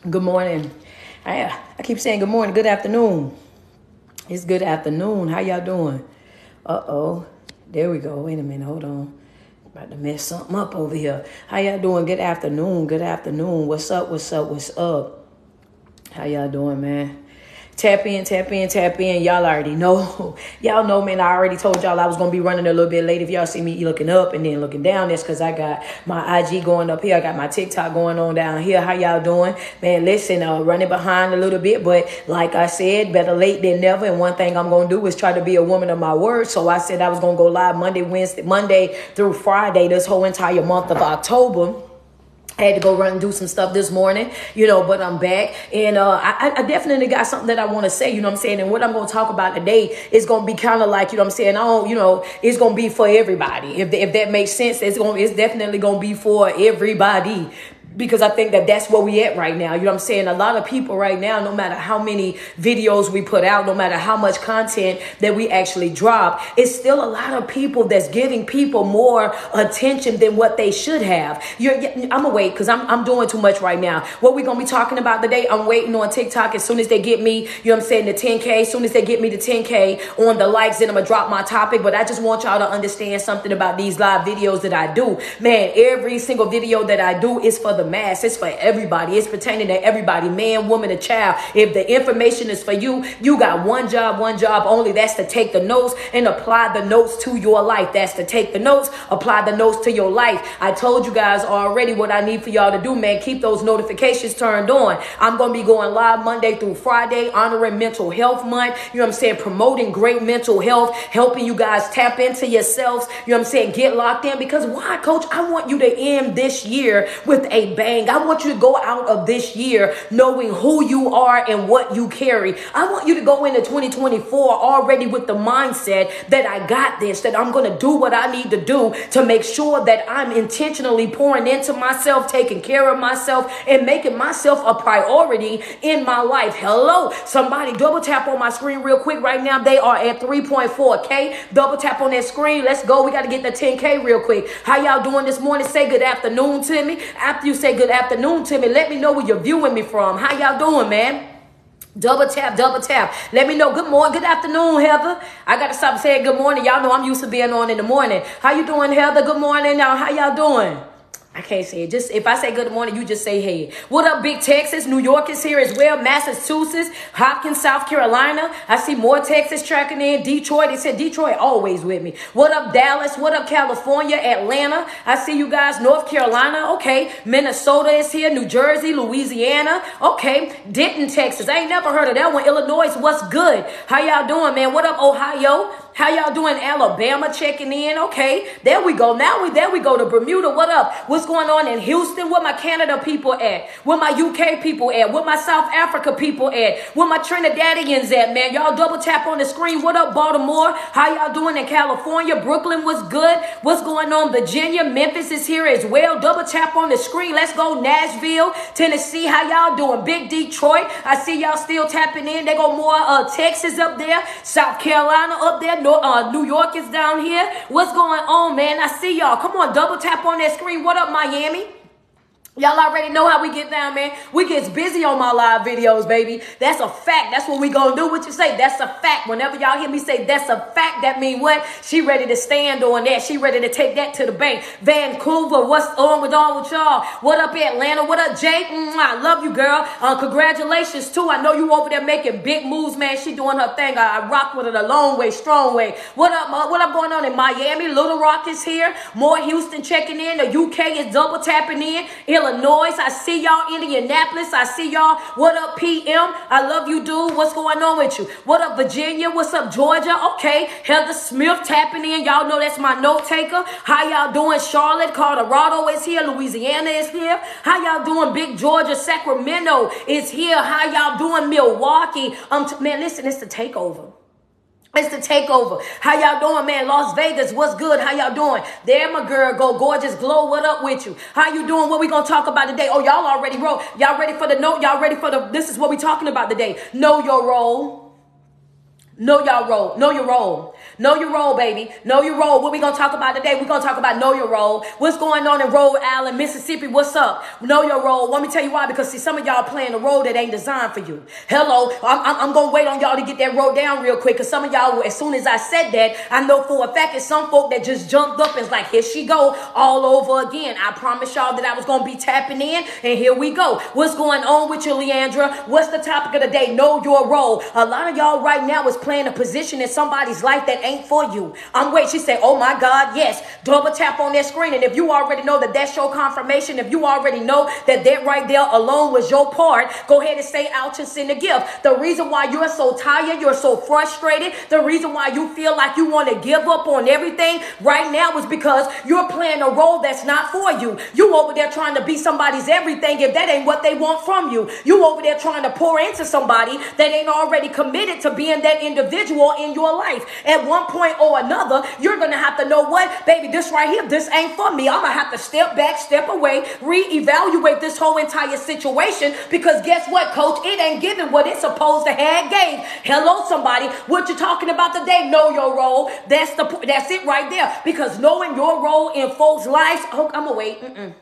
Good morning. I keep saying good morning, good afternoon. It's good afternoon. How y'all doing? Uh-oh. There we go. Wait a minute. Hold on. About to mess something up over here. How y'all doing? Good afternoon. Good afternoon. What's up? What's up? What's up? How y'all doing, man? Tap in, tap in, tap in. Y'all already know. Y'all know, man, I already told y'all I was going to be running a little bit late. If y'all see me looking up and then looking down, that's because I got my IG going up here. I got my TikTok going on down here. How y'all doing? Man, listen, running behind a little bit. But like I said, better late than never. And one thing I'm going to do is try to be a woman of my word. So I said I was going to go live Monday through Friday, this whole entire month of October. I had to go run and do some stuff this morning, but I'm back. And I definitely got something that I want to say, what I'm saying? And what I'm going to talk about today is going to be kind of like, what I'm saying? It's going to be for everybody. If that makes sense, it's definitely going to be for everybody. Because I think that that's where we at right now. You know what I'm saying? A lot of people right now, no matter how many videos we put out, no matter how much content that we actually drop, it's still a lot of people that's giving people more attention than what they should have. I'm going to wait because I'm doing too much right now. What we going to be talking about today, I'm waiting on TikTok. As soon as they get me, the 10K, as soon as they get me the 10K on the likes, then I'm going to drop my topic. But I just want y'all to understand something about these live videos that I do. Man, every single video that I do is for the mass. It's for everybody. It's pertaining to everybody, man, woman, and child. If the information is for you, you got one job only. That's to take the notes and apply the notes to your life. That's to take the notes, apply the notes to your life. I told you guys already what I need for y'all to do, man. Keep those notifications turned on. I'm going to be going live Monday through Friday, honoring Mental Health Month. Promoting great mental health, helping you guys tap into yourselves. Get locked in. Because why, Coach? I want you to end this year with a bang. I want you to go out of this year knowing who you are and what you carry. I want you to go into 2024 already with the mindset that I got this, that I'm going to do what I need to do to make sure that I'm intentionally pouring into myself, taking care of myself, and making myself a priority in my life. Hello, somebody double tap on my screen real quick right now. They are at 3.4K. Double tap on that screen. Let's go. We got to get the 10K real quick. How y'all doing this morning? Say good afternoon to me. After you say good afternoon to me, let me know where you're viewing me from. How y'all doing, man? Double tap, double tap. Let me know. Good morning, good afternoon, Heather. I got to stop saying good morning. Y'all know I'm used to being on in the morning. How you doing, Heather? Good morning. Now, how y'all doing? I can't say it. Just if I say good morning, you just say hey. What up, Big Texas? New York is here as well. Massachusetts, Hopkins, South Carolina. I see more Texas tracking in. Detroit. It said Detroit always with me. What up, Dallas? What up, California? Atlanta. I see you guys. North Carolina. Okay. Minnesota is here. New Jersey, Louisiana. Okay. Denton, Texas. I ain't never heard of that one. Illinois. What's good? How y'all doing, man? What up, Ohio? How y'all doing? Alabama checking in. Okay. There we go. There we go to Bermuda. What up? What's going on in Houston? Where my Canada people at? Where my UK people at? Where my South Africa people at? Where my Trinidadians at, man? Y'all double tap on the screen. What up, Baltimore? How y'all doing in California? Brooklyn was good. What's going on? Virginia, Memphis is here as well. Double tap on the screen. Let's go. Nashville, Tennessee. How y'all doing? Big Detroit. I see y'all still tapping in. They go more Texas up there. South Carolina up there. New York is down here. What's going on, man? I see y'all. Come on, double tap on that screen. What up, Miami? Y'all already know how we get down, man. We get busy on my live videos, baby. That's a fact. That's what we gonna do. What you say? That's a fact. Whenever y'all hear me say that's a fact, that mean what? She ready to stand on that. She ready to take that to the bank. Vancouver, what's on with y'all? What up, Atlanta? What up, Jay? I love you, girl. Congratulations, too. I know you over there making big moves, man. She doing her thing. I rock with her the long way, strong way. What up going on in Miami? Little Rock is here. More Houston checking in. The UK is double tapping in. Illinois, I see y'all. Indianapolis, I see y'all. What up, PM? I love you, dude. What's going on with you? What up, Virginia? What's up, Georgia? Okay, Heather Smith tapping in. Y'all know that's my note taker. How y'all doing? Charlotte, Colorado is here. Louisiana is here. How y'all doing? Big Georgia, Sacramento is here. How y'all doing? Milwaukee. Man, listen, it's the takeover. It's the takeover. How y'all doing, man? Las Vegas, what's good? How y'all doing? There, my girl, go gorgeous glow. What up with you? How you doing? What we gonna talk about today? Oh, y'all already wrote. Y'all ready for the note? Y'all ready for the? This is what we talking about today. Know your role. Know your role. Know your role. Know your role, baby. Know your role. What we going to talk about today? We're going to talk about know your role. What's going on in Rhode Island, Mississippi? What's up? Know your role. Let me tell you why. Because, see, some of y'all playing a role that ain't designed for you. Hello. I'm going to wait on y'all to get that role down real quick. Because some of y'all, as soon as I said that, I know for a fact it's some folk that just jumped up and is like, here she go all over again. I promised y'all that I was going to be tapping in. And here we go. What's going on with you, Leandra? What's the topic of the day? Know your role. A lot of y'all right now is playing a position in somebody's life that ain't for you. She said, oh my God, yes. Double tap on that screen. And if you already know that that's your confirmation, if you already know that that right there alone was your part, go ahead and say ouch and send a gift. The reason why you're so tired, you're so frustrated, the reason why you feel like you want to give up on everything right now is because you're playing a role that's not for you. You over there trying to be somebody's everything if that ain't what they want from you. You over there trying to pour into somebody that ain't already committed to being that individual in your life. At one point or another, you're going to have to know what, baby, this right here, this ain't for me. I'm going to have to step back, step away, reevaluate this whole entire situation because guess what, coach? It ain't giving what it's supposed to have gave. Hello, somebody. What you talking about today? Know your role. That's it right there. Because knowing your role in folks' lives, I'm going to wait.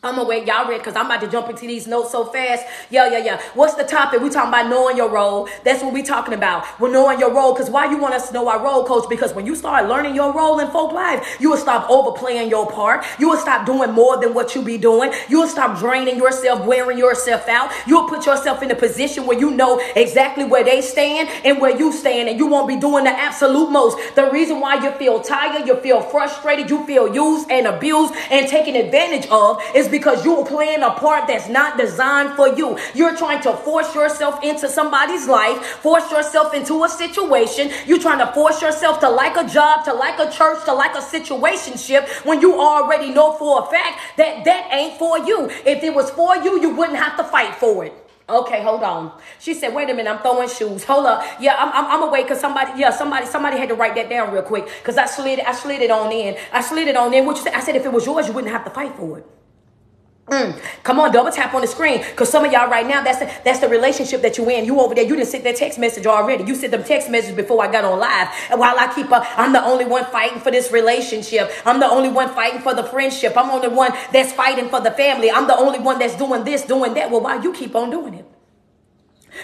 I'm going to wait. Y'all ready? Because I'm about to jump into these notes so fast. Yeah. What's the topic? We talking about knowing your role. That's what we talking about. We're knowing your role. Because why you want us to know our role, coach? Because when you start learning your role in folk life, you will stop overplaying your part. You will stop doing more than what you be doing. You will stop draining yourself, wearing yourself out. You'll put yourself in a position where you know exactly where they stand and where you stand. And you won't be doing the absolute most. The reason why you feel tired, you feel frustrated, you feel used and abused and taken advantage of is because you're playing a part that's not designed for you. You're trying to force yourself into somebody's life, force yourself into a situation. You're trying to force yourself to like a job, to like a church, to like a situationship when you already know for a fact that that ain't for you. If it was for you, you wouldn't have to fight for it. Okay, hold on. She said, wait a minute, I'm throwing shoes. Hold up. Yeah, I'm away because somebody had to write that down real quick because I slid it on in. What you said? I said if it was yours, you wouldn't have to fight for it. Come on, double tap on the screen. Because some of y'all right now, that's the relationship that you in. You over there, you didn't send that text message already. You sent them text messages before I got on live. And while I keep I'm the only one fighting for this relationship. I'm the only one fighting for the friendship. I'm the only one that's fighting for the family. I'm the only one that's doing this, doing that. Well, why you keep on doing it?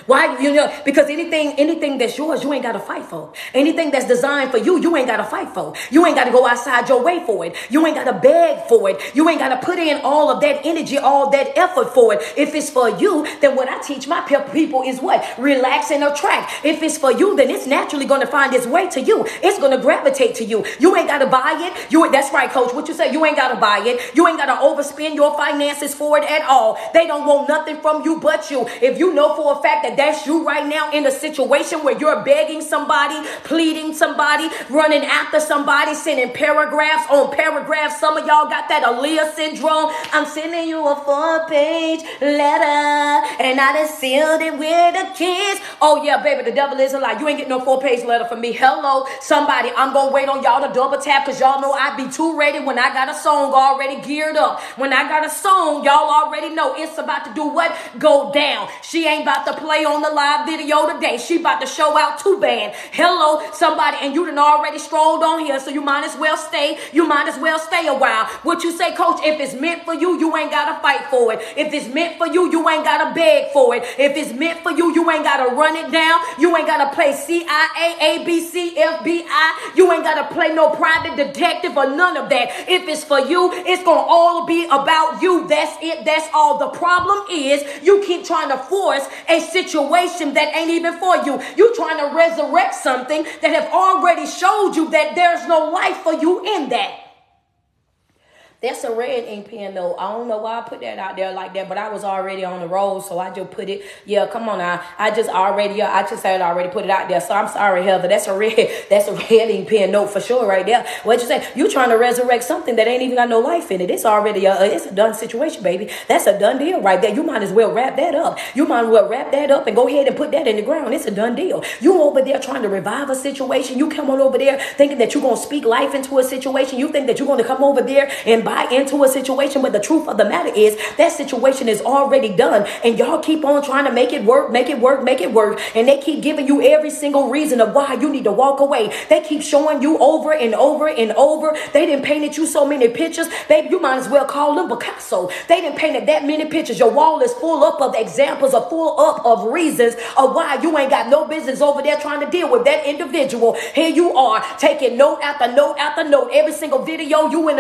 Why? Because anything that's yours, you ain't got to fight for. Anything that's designed for you, you ain't got to fight for. You ain't got to go outside your way for it. You ain't got to beg for it. You ain't got to put in all of that energy, all that effort for it. If it's for you, then what I teach my people is what? Relax and attract. If it's for you, then it's naturally going to find its way to you. It's going to gravitate to you. You ain't got to buy it. That's right, coach. What you say? You ain't got to buy it. You ain't got to overspend your finances for it at all. They don't want nothing from you but you. If you know for a fact that's you right now in a situation where you're begging somebody, pleading somebody, running after somebody, sending paragraphs on paragraphs. Some of y'all got that Aaliyah syndrome. I'm sending you a 4-page letter and I done sealed it with a kiss. Oh yeah, baby, the devil is a lie. You ain't getting no 4-page letter from me. Hello, somebody. I'm going to wait on y'all to double tap because y'all know I be too ready when I got a song already geared up. When I got a song, y'all already know it's about to do what? Go down. She ain't about to play on the live video today. She about to show out 2 band. Hello, somebody, and you done already strolled on here, so you might as well stay. You might as well stay a while. What you say, coach? If it's meant for you, you ain't got to fight for it. If it's meant for you, you ain't got to beg for it. If it's meant for you, you ain't got to run it down. You ain't got to play CIA, ABC, FBI. You ain't got to play no private detective or none of that. If it's for you, it's going to all be about you. That's it. That's all. The problem is you keep trying to force a situation that ain't even for you. You trying to resurrect something that have already showed you that there's no life for you in that. That's a red ink pen though. I don't know why I put that out there like that, but I was already on the road, so I just put it. Yeah, come on now. I just had already put it out there. So I'm sorry, Heather. That's a red ink pen note for sure right there. What you say? You trying to resurrect something that ain't even got no life in it. It's already it's a done situation, baby. That's a done deal right there. You might as well wrap that up. You might as well wrap that up and go ahead and put that in the ground. It's a done deal. You over there trying to revive a situation. You come on over there thinking that you're gonna speak life into a situation. You think that you're gonna come over there and buy into a situation, but the truth of the matter is that situation is already done, and y'all keep on trying to make it work, and they keep giving you every single reason of why you need to walk away. They keep showing you over and over and over. They done painted you so many pictures, baby, you might as well call them Picasso. They done painted that many pictures. Your wall is full up of examples, or full up of reasons of why you ain't got no business over there trying to deal with that individual. Here you are taking note after note after note. Every single video, you in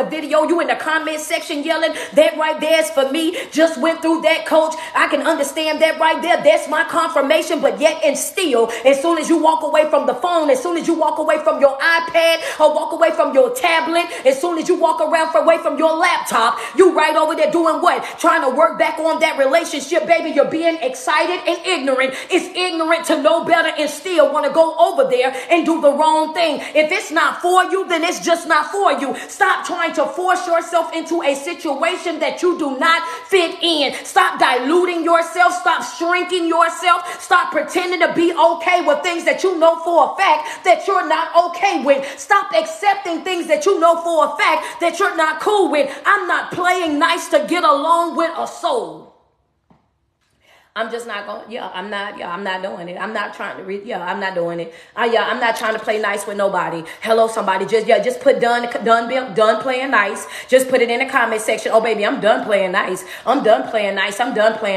the comment section yelling, that right there is for me. Just went through that, coach. I can understand that right there. That's my confirmation. But yet and still, as soon as you walk away from the phone, as soon as you walk away from your iPad or walk away from your tablet, as soon as you walk away from your laptop, you right over there doing what? Trying to work back on that relationship, baby. You're being excited and ignorant. It's ignorant to know better and still want to go over there and do the wrong thing. If it's not for you, then it's just not for you. Stop trying to force yourself into a situation that you do not fit in. Stop diluting yourself. Stop shrinking yourself. Stop pretending to be okay with things that you know for a fact that you're not okay with. Stop accepting things that you know for a fact that you're not cool with. I'm not playing nice to get along with a soul. I'm just not going, I'm not doing it. I'm not trying to, I'm not doing it. I'm not trying to play nice with nobody. Hello, somebody, just put done playing nice. Just put it in the comment section. Oh, baby, I'm done playing nice. I'm done playing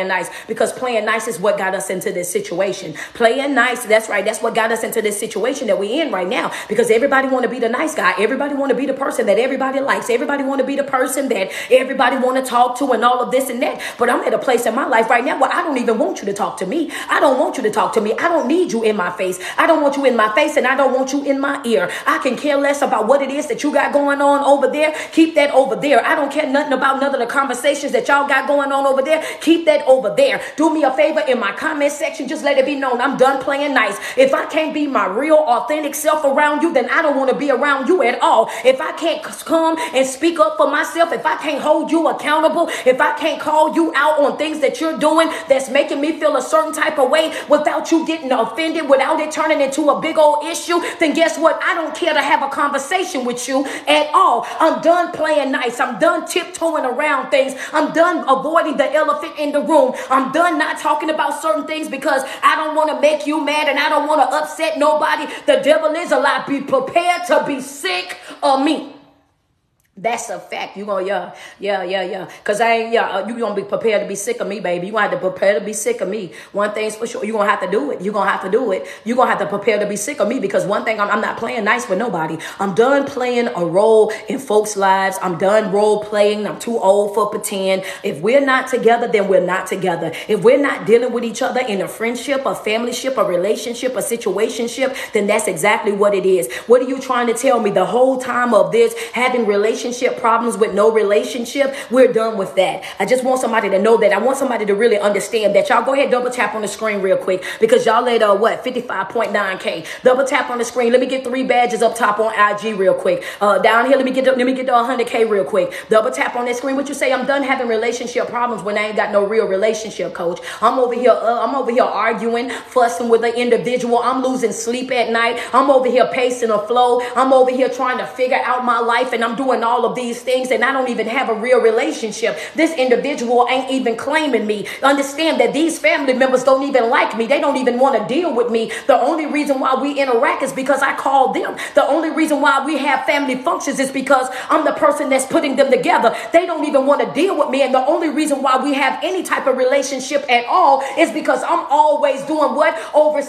nice. Because playing nice is what got us into this situation. Playing nice, that's right. That's what got us into this situation that we're in right now. Because everybody want to be the nice guy. Everybody want to be the person that everybody likes. Everybody want to be the person that everybody want to talk to and all of this and that. But I'm at a place in my life right now where I don't even want you to talk to me. I don't want you to talk to me. I don't need you in my face. I don't want you in my face, and I don't want you in my ear. I can care less about what it is that you got going on over there. Keep that over there. I don't care nothing about none of the conversations that y'all got going on over there. Keep that over there. Do me a favor in my comment section. Just let it be known I'm done playing nice. If I can't be my real, authentic self around you, then I don't want to be around you at all. If I can't come and speak up for myself, if I can't hold you accountable, if I can't call you out on things that you're doing that's making me feel a certain type of way without you getting offended, without it turning into a big old issue, then guess what? I don't care to have a conversation with you at all. I'm done playing nice. I'm done tiptoeing around things. I'm done avoiding the elephant in the room. I'm done not talking about certain things because I don't want to make you mad and I don't want to upset nobody. The devil is a lie. Be prepared to be sick of me. That's a fact. You gonna, Cause you gonna be prepared to be sick of me, baby. You gonna have to prepare to be sick of me. One thing's for sure. You gonna have to do it. You gonna have to do it. You gonna have to prepare to be sick of me because one thing, I'm not playing nice with nobody. I'm done playing a role in folks' lives. I'm done role playing. I'm too old for pretend. If we're not together, then we're not together. If we're not dealing with each other in a friendship, a familyship, a relationship, a situationship, then that's exactly what it is. What are you trying to tell me the whole time of this having relationship problems with no relationship? We're done with that. I just want somebody to know that. I want somebody to really understand that. Y'all go ahead, double tap on the screen real quick because y'all at 55.9K. Double tap on the screen. Let me get 3 badges up top on IG real quick. Down here, let me get to 100K real quick. Double tap on that screen. What you say? I'm done having relationship problems when I ain't got no real relationship, coach. I'm over here arguing, fussing with an individual. I'm losing sleep at night. I'm over here pacing a flow. I'm over here trying to figure out my life, and I'm doing all of these things, and I don't even have a real relationship. This individual ain't even claiming me. Understand that these family members don't even like me. They don't even want to deal with me. The only reason why we interact is because I call them. The only reason why we have family functions is because I'm the person that's putting them together. They don't even want to deal with me, and the only reason why we have any type of relationship at all is because I'm always doing what?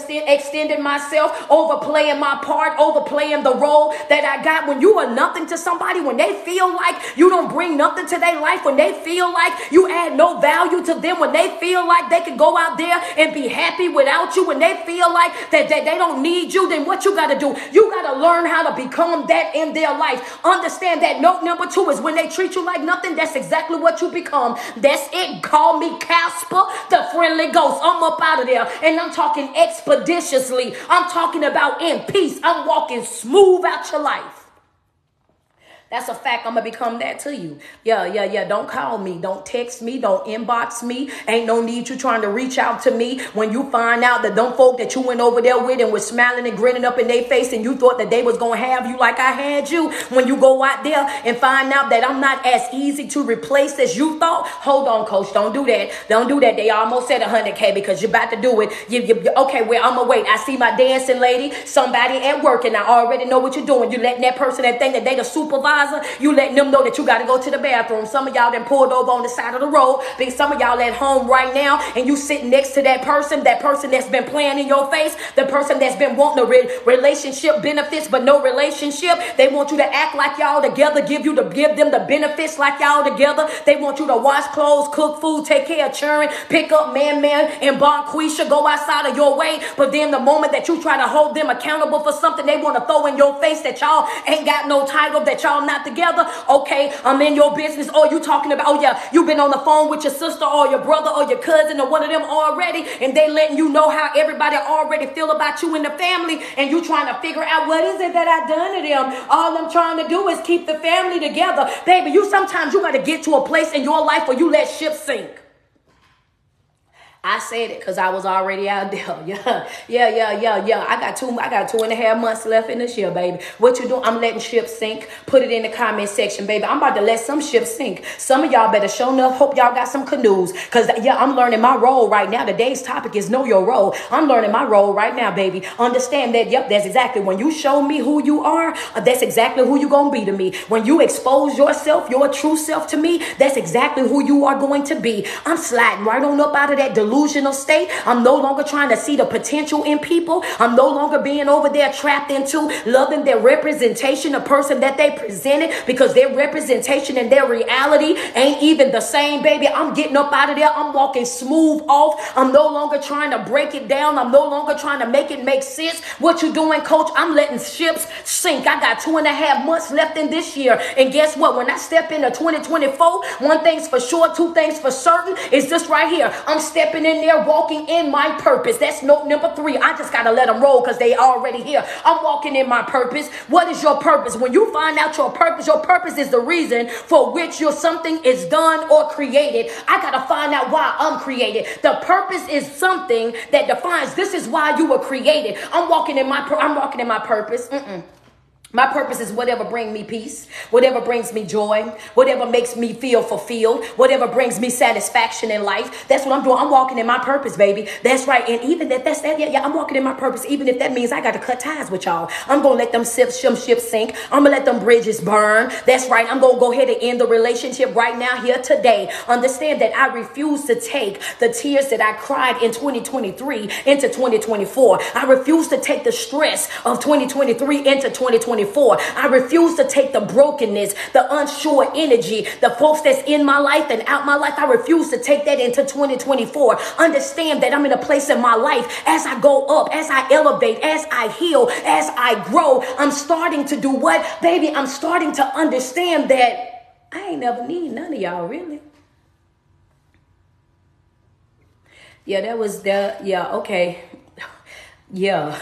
Extending myself, overplaying my part, overplaying the role that I got. When you are nothing to somebody, when they feel like you don't bring nothing to their life, when they feel like you add no value to them, when they feel like they can go out there and be happy without you, when they feel like that they don't need you, then what you got to do? You got to learn how to become that in their life. Understand that note number 2 is when they treat you like nothing, that's exactly what you become. That's it. Call me Casper, the friendly ghost. I'm up out of there, and I'm talking expeditiously. I'm talking about in peace. I'm walking smooth out your life. That's a fact. I'm going to become that to you. Yeah. Don't call me. Don't text me. Don't inbox me. Ain't no need you trying to reach out to me when you find out that them folk that you went over there with and was smiling and grinning up in their face and you thought that they was going to have you like I had you. When you go out there and find out that I'm not as easy to replace as you thought. Hold on, coach. Don't do that. Don't do that. They almost said 100K because you're about to do it. Okay, well, I'm going to wait. I see my dancing lady, somebody at work, and I already know what you're doing. You letting that person that think that they the supervisor, you letting them know that you got to go to the bathroom. Some of y'all done pulled over on the side of the road. Because some of y'all at home right now and you sitting next to that person that's been playing in your face, the person that's been wanting a relationship benefits but no relationship. They want you to act like y'all together, give them the benefits like y'all together. They want you to wash clothes, cook food, take care of children, pick up man, and Bonquisha, go outside of your way. But then the moment that you try to hold them accountable for something, they want to throw in your face that y'all ain't got no title, that y'all not together. Okay, I'm in your business. Or you talking about, oh yeah, you've been on the phone with your sister or your brother or your cousin or one of them already, and they letting you know how everybody already feel about you in the family, and you trying to figure out what is it that I done to them. All I'm trying to do is keep the family together. Baby, sometimes you got to get to a place in your life where you let ship sink. I said it because I was already out there. Yeah. I got 2.5 months left in this year, baby. What you doing? I'm letting ships sink. Put it in the comment section, baby. I'm about to let some ships sink. Some of y'all better show enough. Hope y'all got some canoes. Because, I'm learning my role right now. Today's topic is know your role. I'm learning my role right now, baby. Understand that, that's exactly. When you show me who you are, that's exactly who you going to be to me. When you expose yourself, your true self to me, that's exactly who you are going to be. I'm sliding right on up out of that delusional state. I'm no longer trying to see the potential in people. I'm no longer being over there trapped into loving their representation, the person that they presented, because their representation and their reality ain't even the same, baby. I'm getting up out of there. I'm walking smooth off. I'm no longer trying to break it down. I'm no longer trying to make it make sense. What you doing, coach? I'm letting ships sink. I got 2.5 months left in this year. And guess what? When I step into 2024, one thing's for sure, two things for certain is this right here. I'm stepping in there walking in my purpose. That's note number 3. I just got to let them roll because they already here. I'm walking in my purpose. What is your purpose? When you find out your purpose is the reason for which something is done or created. I got to find out why I'm created. The purpose is something that defines this is why you were created. I'm walking in my purpose. My purpose is whatever brings me peace, whatever brings me joy, whatever makes me feel fulfilled, whatever brings me satisfaction in life. That's what I'm doing. I'm walking in my purpose, baby. That's right. And even that's that. Yeah, I'm walking in my purpose. Even if that means I got to cut ties with y'all. I'm going to let them ships sink. I'm going to let them bridges burn. That's right. I'm going to go ahead and end the relationship right now here today. Understand that I refuse to take the tears that I cried in 2023 into 2024. I refuse to take the stress of 2023 into 2024. I refuse to take the brokenness, the unsure energy, the folks that's in my life and out my life. I refuse to take that into 2024. Understand that I'm in a place in my life as I go up, as I elevate, as I heal, as I grow. I'm starting to do what? Baby, I'm starting to understand that I ain't never need none of y'all, really. Yeah, that was the, yeah, okay. Yeah.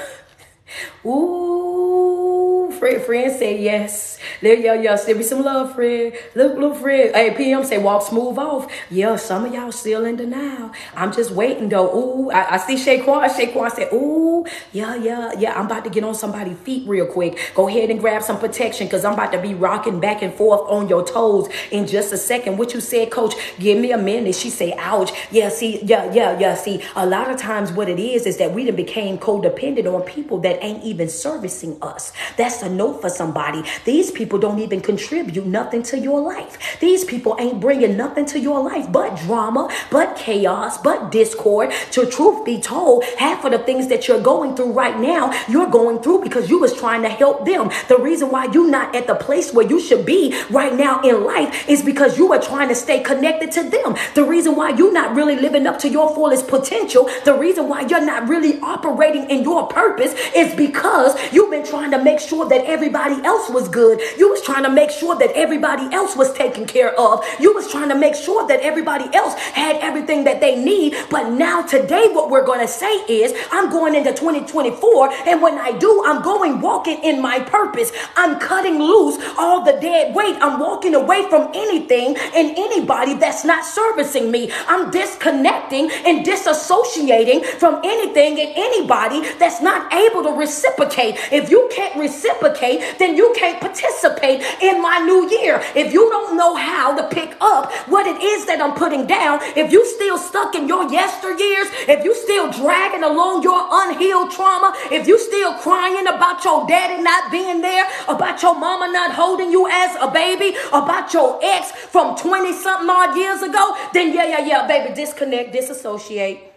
Ooh, friend said yes. Y'all send me some love, friend. Little friend. Hey, PM say walk smooth off. Yeah, some of y'all still in denial. I'm just waiting though. Ooh, I see Shaquan. Shaquan said, ooh, yeah. I'm about to get on somebody's feet real quick. Go ahead and grab some protection because I'm about to be rocking back and forth on your toes in just a second. What you said, coach, give me a minute. She say, ouch. Yeah, see, yeah. See, a lot of times what it is that we done became codependent on people that ain't even servicing us. That's a note for somebody. These people don't even contribute nothing to your life. These people ain't bringing nothing to your life but drama, but chaos, but discord. To truth be told, half of the things that you're going through right now, you're going through because you was trying to help them. The reason why you're not at the place where you should be right now in life is because you are trying to stay connected to them. The reason why you're not really living up to your fullest potential, the reason why you're not really operating in your purpose is because you've been trying to make sure that that everybody else was good. You was trying to make sure that everybody else was taken care of. You was trying to make sure that everybody else had everything that they need. But now today, what we're going to say is, I'm going into 2024. And when I do, I'm going walking in my purpose. I'm cutting loose all the dead weight. I'm walking away from anything and anybody that's not servicing me. I'm disconnecting and disassociating from anything and anybody that's not able to reciprocate. If you can't reciprocate, then you can't participate in my new year. If you don't know how to pick up what it is that I'm putting down, if you still stuck in your yesteryears, if you still dragging along your unhealed trauma, if you still crying about your daddy not being there, about your mama not holding you as a baby, about your ex from 20 something odd years ago, then yeah, baby, disconnect, disassociate.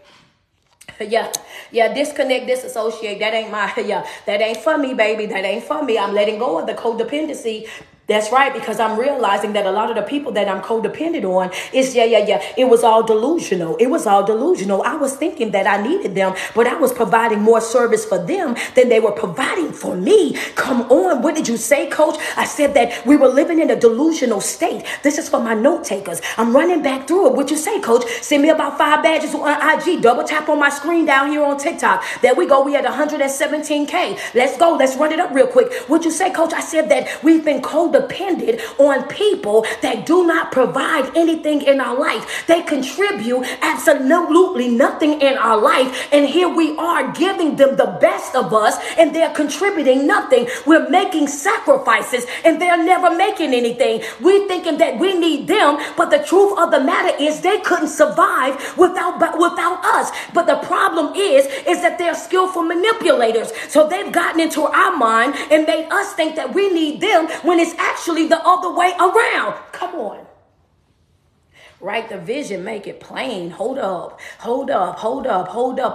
Yeah, disconnect, disassociate. That ain't that ain't for me, baby. That ain't for me. I'm letting go of the codependency. That's right, because I'm realizing that a lot of the people that I'm codependent on is, it was all delusional. It was all delusional. I was thinking that I needed them, but I was providing more service for them than they were providing for me. Come on. What did you say, Coach? I said that we were living in a delusional state. This is for my note takers. I'm running back through it. What you say, Coach? Send me about 5 badges on IG. Double tap on my screen down here on TikTok. There we go. We at 117K. Let's go. Let's run it up real quick. What you say, Coach? I said that we've been codependent on people that do not provide anything in our life. They contribute absolutely nothing in our life. And here we are giving them the best of us and they're contributing nothing. We're making sacrifices and they're never making anything. We're thinking that we need them, but the truth of the matter is they couldn't survive without us. But the problem is that they're skillful manipulators. So they've gotten into our mind and made us think that we need them when it's actually the other way around. Come on. Write the vision, make it plain. Hold up.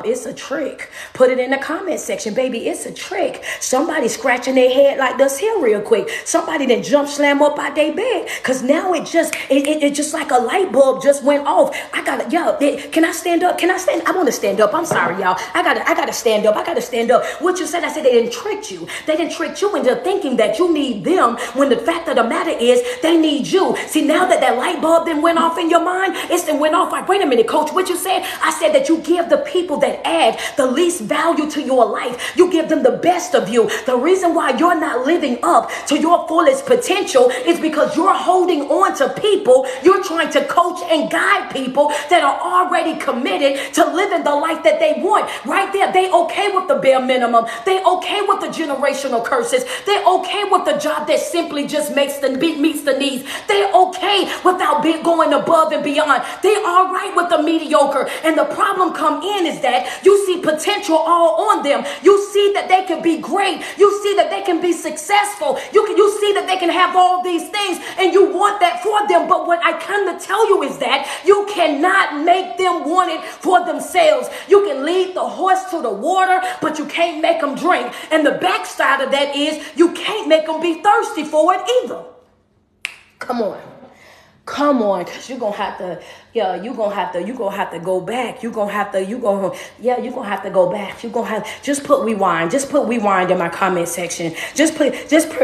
It's a trick. Put it in the comment section, baby. It's a trick. Somebody scratching their head like this here real quick. Somebody then jump slam up out their bed. Cause now it just like a light bulb just went off. Can I stand up? I want to stand up. I'm sorry, y'all. I gotta stand up. What you said, I said they didn't trick you. They didn't trick you into thinking that you need them when the fact of the matter is they need you. See, now that light bulb then went off in your mind, it's then went off like, wait a minute, Coach, what you said? I said that you give the people that add the least value to your life. You give them the best of you. The reason why you're not living up to your fullest potential is because you're holding on to people. You're trying to coach and guide people that are already committed to living the life that they want. Right there, they okay with the bare minimum. They okay with the generational curses. They're okay with the job that simply just meets the needs. They're okay without going above and beyond. They are right with the mediocre. And the problem come in is that you see potential all on them. You see that they can be great. You see that they can be successful. You see that they can have all these things and you want that for them. But what I come to tell you is that you cannot make them want it for themselves. You can lead the horse to the water, but you can't make them drink. And the backside of that is you can't make them be thirsty for it either. Come on, because you're gonna have to go back. You're gonna have to go back. Just put rewind in my comment section. Just put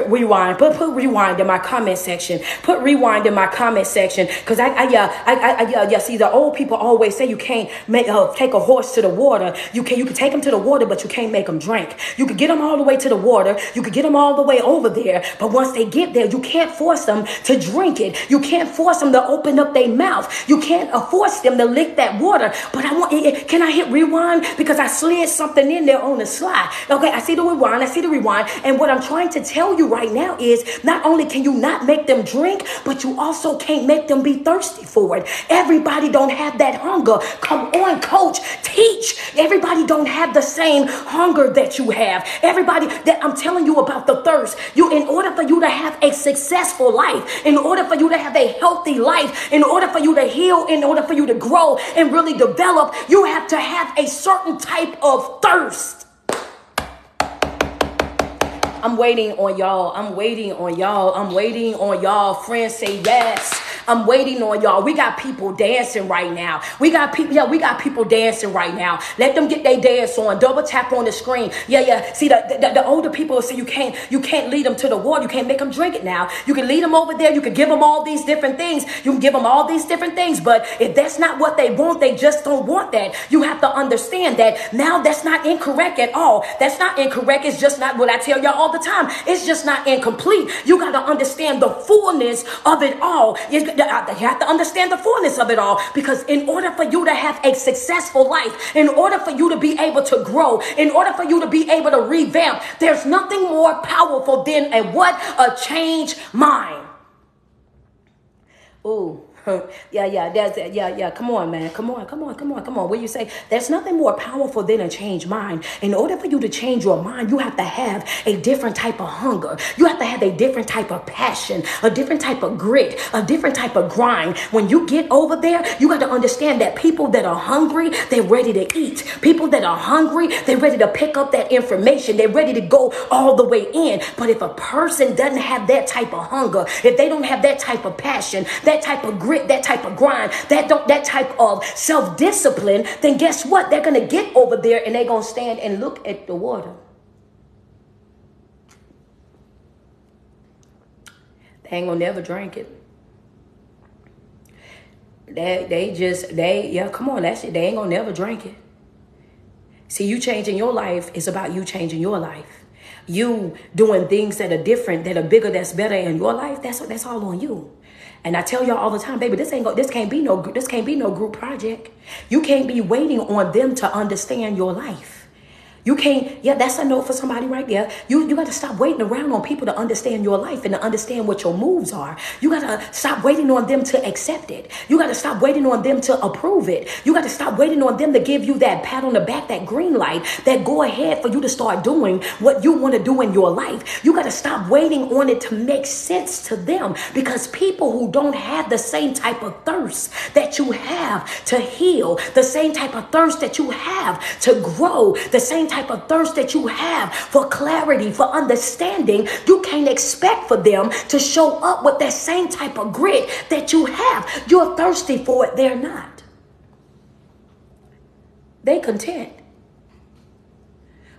rewind. Put rewind in my comment section. Put rewind in my comment section. Because see, the old people always say you can't take a horse to the water. You can take them to the water, but you can't make them drink. You can get them all the way to the water. You can get them all the way over there. But once they get there, you can't force them to drink it. You can't force them to open up their mouth. You can't force them to lick that water. But can I hit rewind? Because I slid something in there on the slide. Okay, I see the rewind. And what I'm trying to tell you right now is not only can you not make them drink, but you also can't make them be thirsty for it. Everybody don't have that hunger. Come on, Coach, teach. Everybody don't have the same hunger that you have. Everybody that I'm telling you about the thirst. In order for you to have a successful life, in order for you to have a healthy life, in order for you to heal, in order for you to grow and really develop, you have to have a certain type of thirst. I'm waiting on y'all. Friends, say yes. I'm waiting on y'all. We got people dancing right now. We got people dancing right now. Let them get their dance on. Double tap on the screen. Yeah. See, the older people say you can't lead them to the water. You can't make them drink it now. You can lead them over there. You can give them all these different things. You can give them all these different things. But if that's not what they want, they just don't want that. You have to understand that now that's not incorrect at all. That's not incorrect. It's just not what I tell y'all all the time. It's just not incomplete. You got to understand the fullness of it all. You have to understand the fullness of it all, because in order for you to have a successful life, in order for you to be able to grow, in order for you to be able to revamp, there's nothing more powerful than a changed mind. Ooh. Yeah. Come on, man. Come on. What you say? There's nothing more powerful than a changed mind. In order for you to change your mind, you have to have a different type of hunger. You have to have a different type of passion, a different type of grit, a different type of grind. When you get over there, you got to understand that people that are hungry, they're ready to eat. People that are hungry, they're ready to pick up that information. They're ready to go all the way in. But if a person doesn't have that type of hunger, if they don't have that type of passion, that type of grit, that type of grind, that type of self-discipline, then guess what? They're going to get over there and they're going to stand and look at the water. They ain't going to never drink it. Come on, that's it. They ain't going to never drink it. See, you changing your life is about you changing your life. You doing things that are different, that are bigger, that's better in your life. That's all on you. And I tell y'all all the time, baby, this can't be no group project. You can't be waiting on them to understand your life. You can't, that's a note for somebody right there. You got to stop waiting around on people to understand your life and to understand what your moves are. You got to stop waiting on them to accept it. You got to stop waiting on them to approve it. You got to stop waiting on them to give you that pat on the back, that green light, that go ahead for you to start doing what you want to do in your life. You got to stop waiting on it to make sense to them, because people who don't have the same type of thirst that you have to heal, the same type of thirst that you have to grow, the same type of thirst that you have for clarity, for understanding, you can't expect for them to show up with that same type of grit that you have. You're thirsty for it. They're not. They content.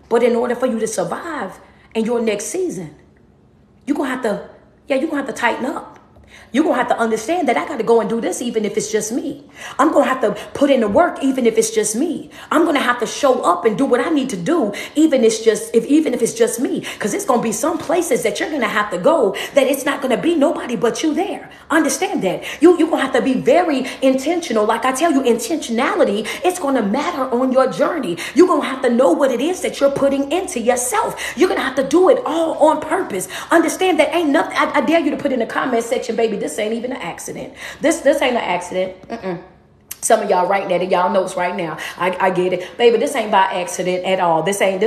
But in order for you to survive in your next season, you're going to have to tighten up. You're going to have to understand that I got to go and do this even if it's just me. I'm going to have to put in the work even if it's just me. I'm going to have to show up and do what I need to do even if it's just me. Because it's going to be some places that you're going to have to go that it's not going to be nobody but you there. Understand that. You're going to have to be very intentional. Like I tell you, intentionality, it's going to matter on your journey. You're going to have to know what it is that you're putting into yourself. You're going to have to do it all on purpose. Understand that ain't nothing. I dare you to put in the comment section, baby, this ain't even an accident. This ain't an accident. Some of y'all writing that in y'all notes right now. I get it. Baby, this ain't by accident at all. This ain't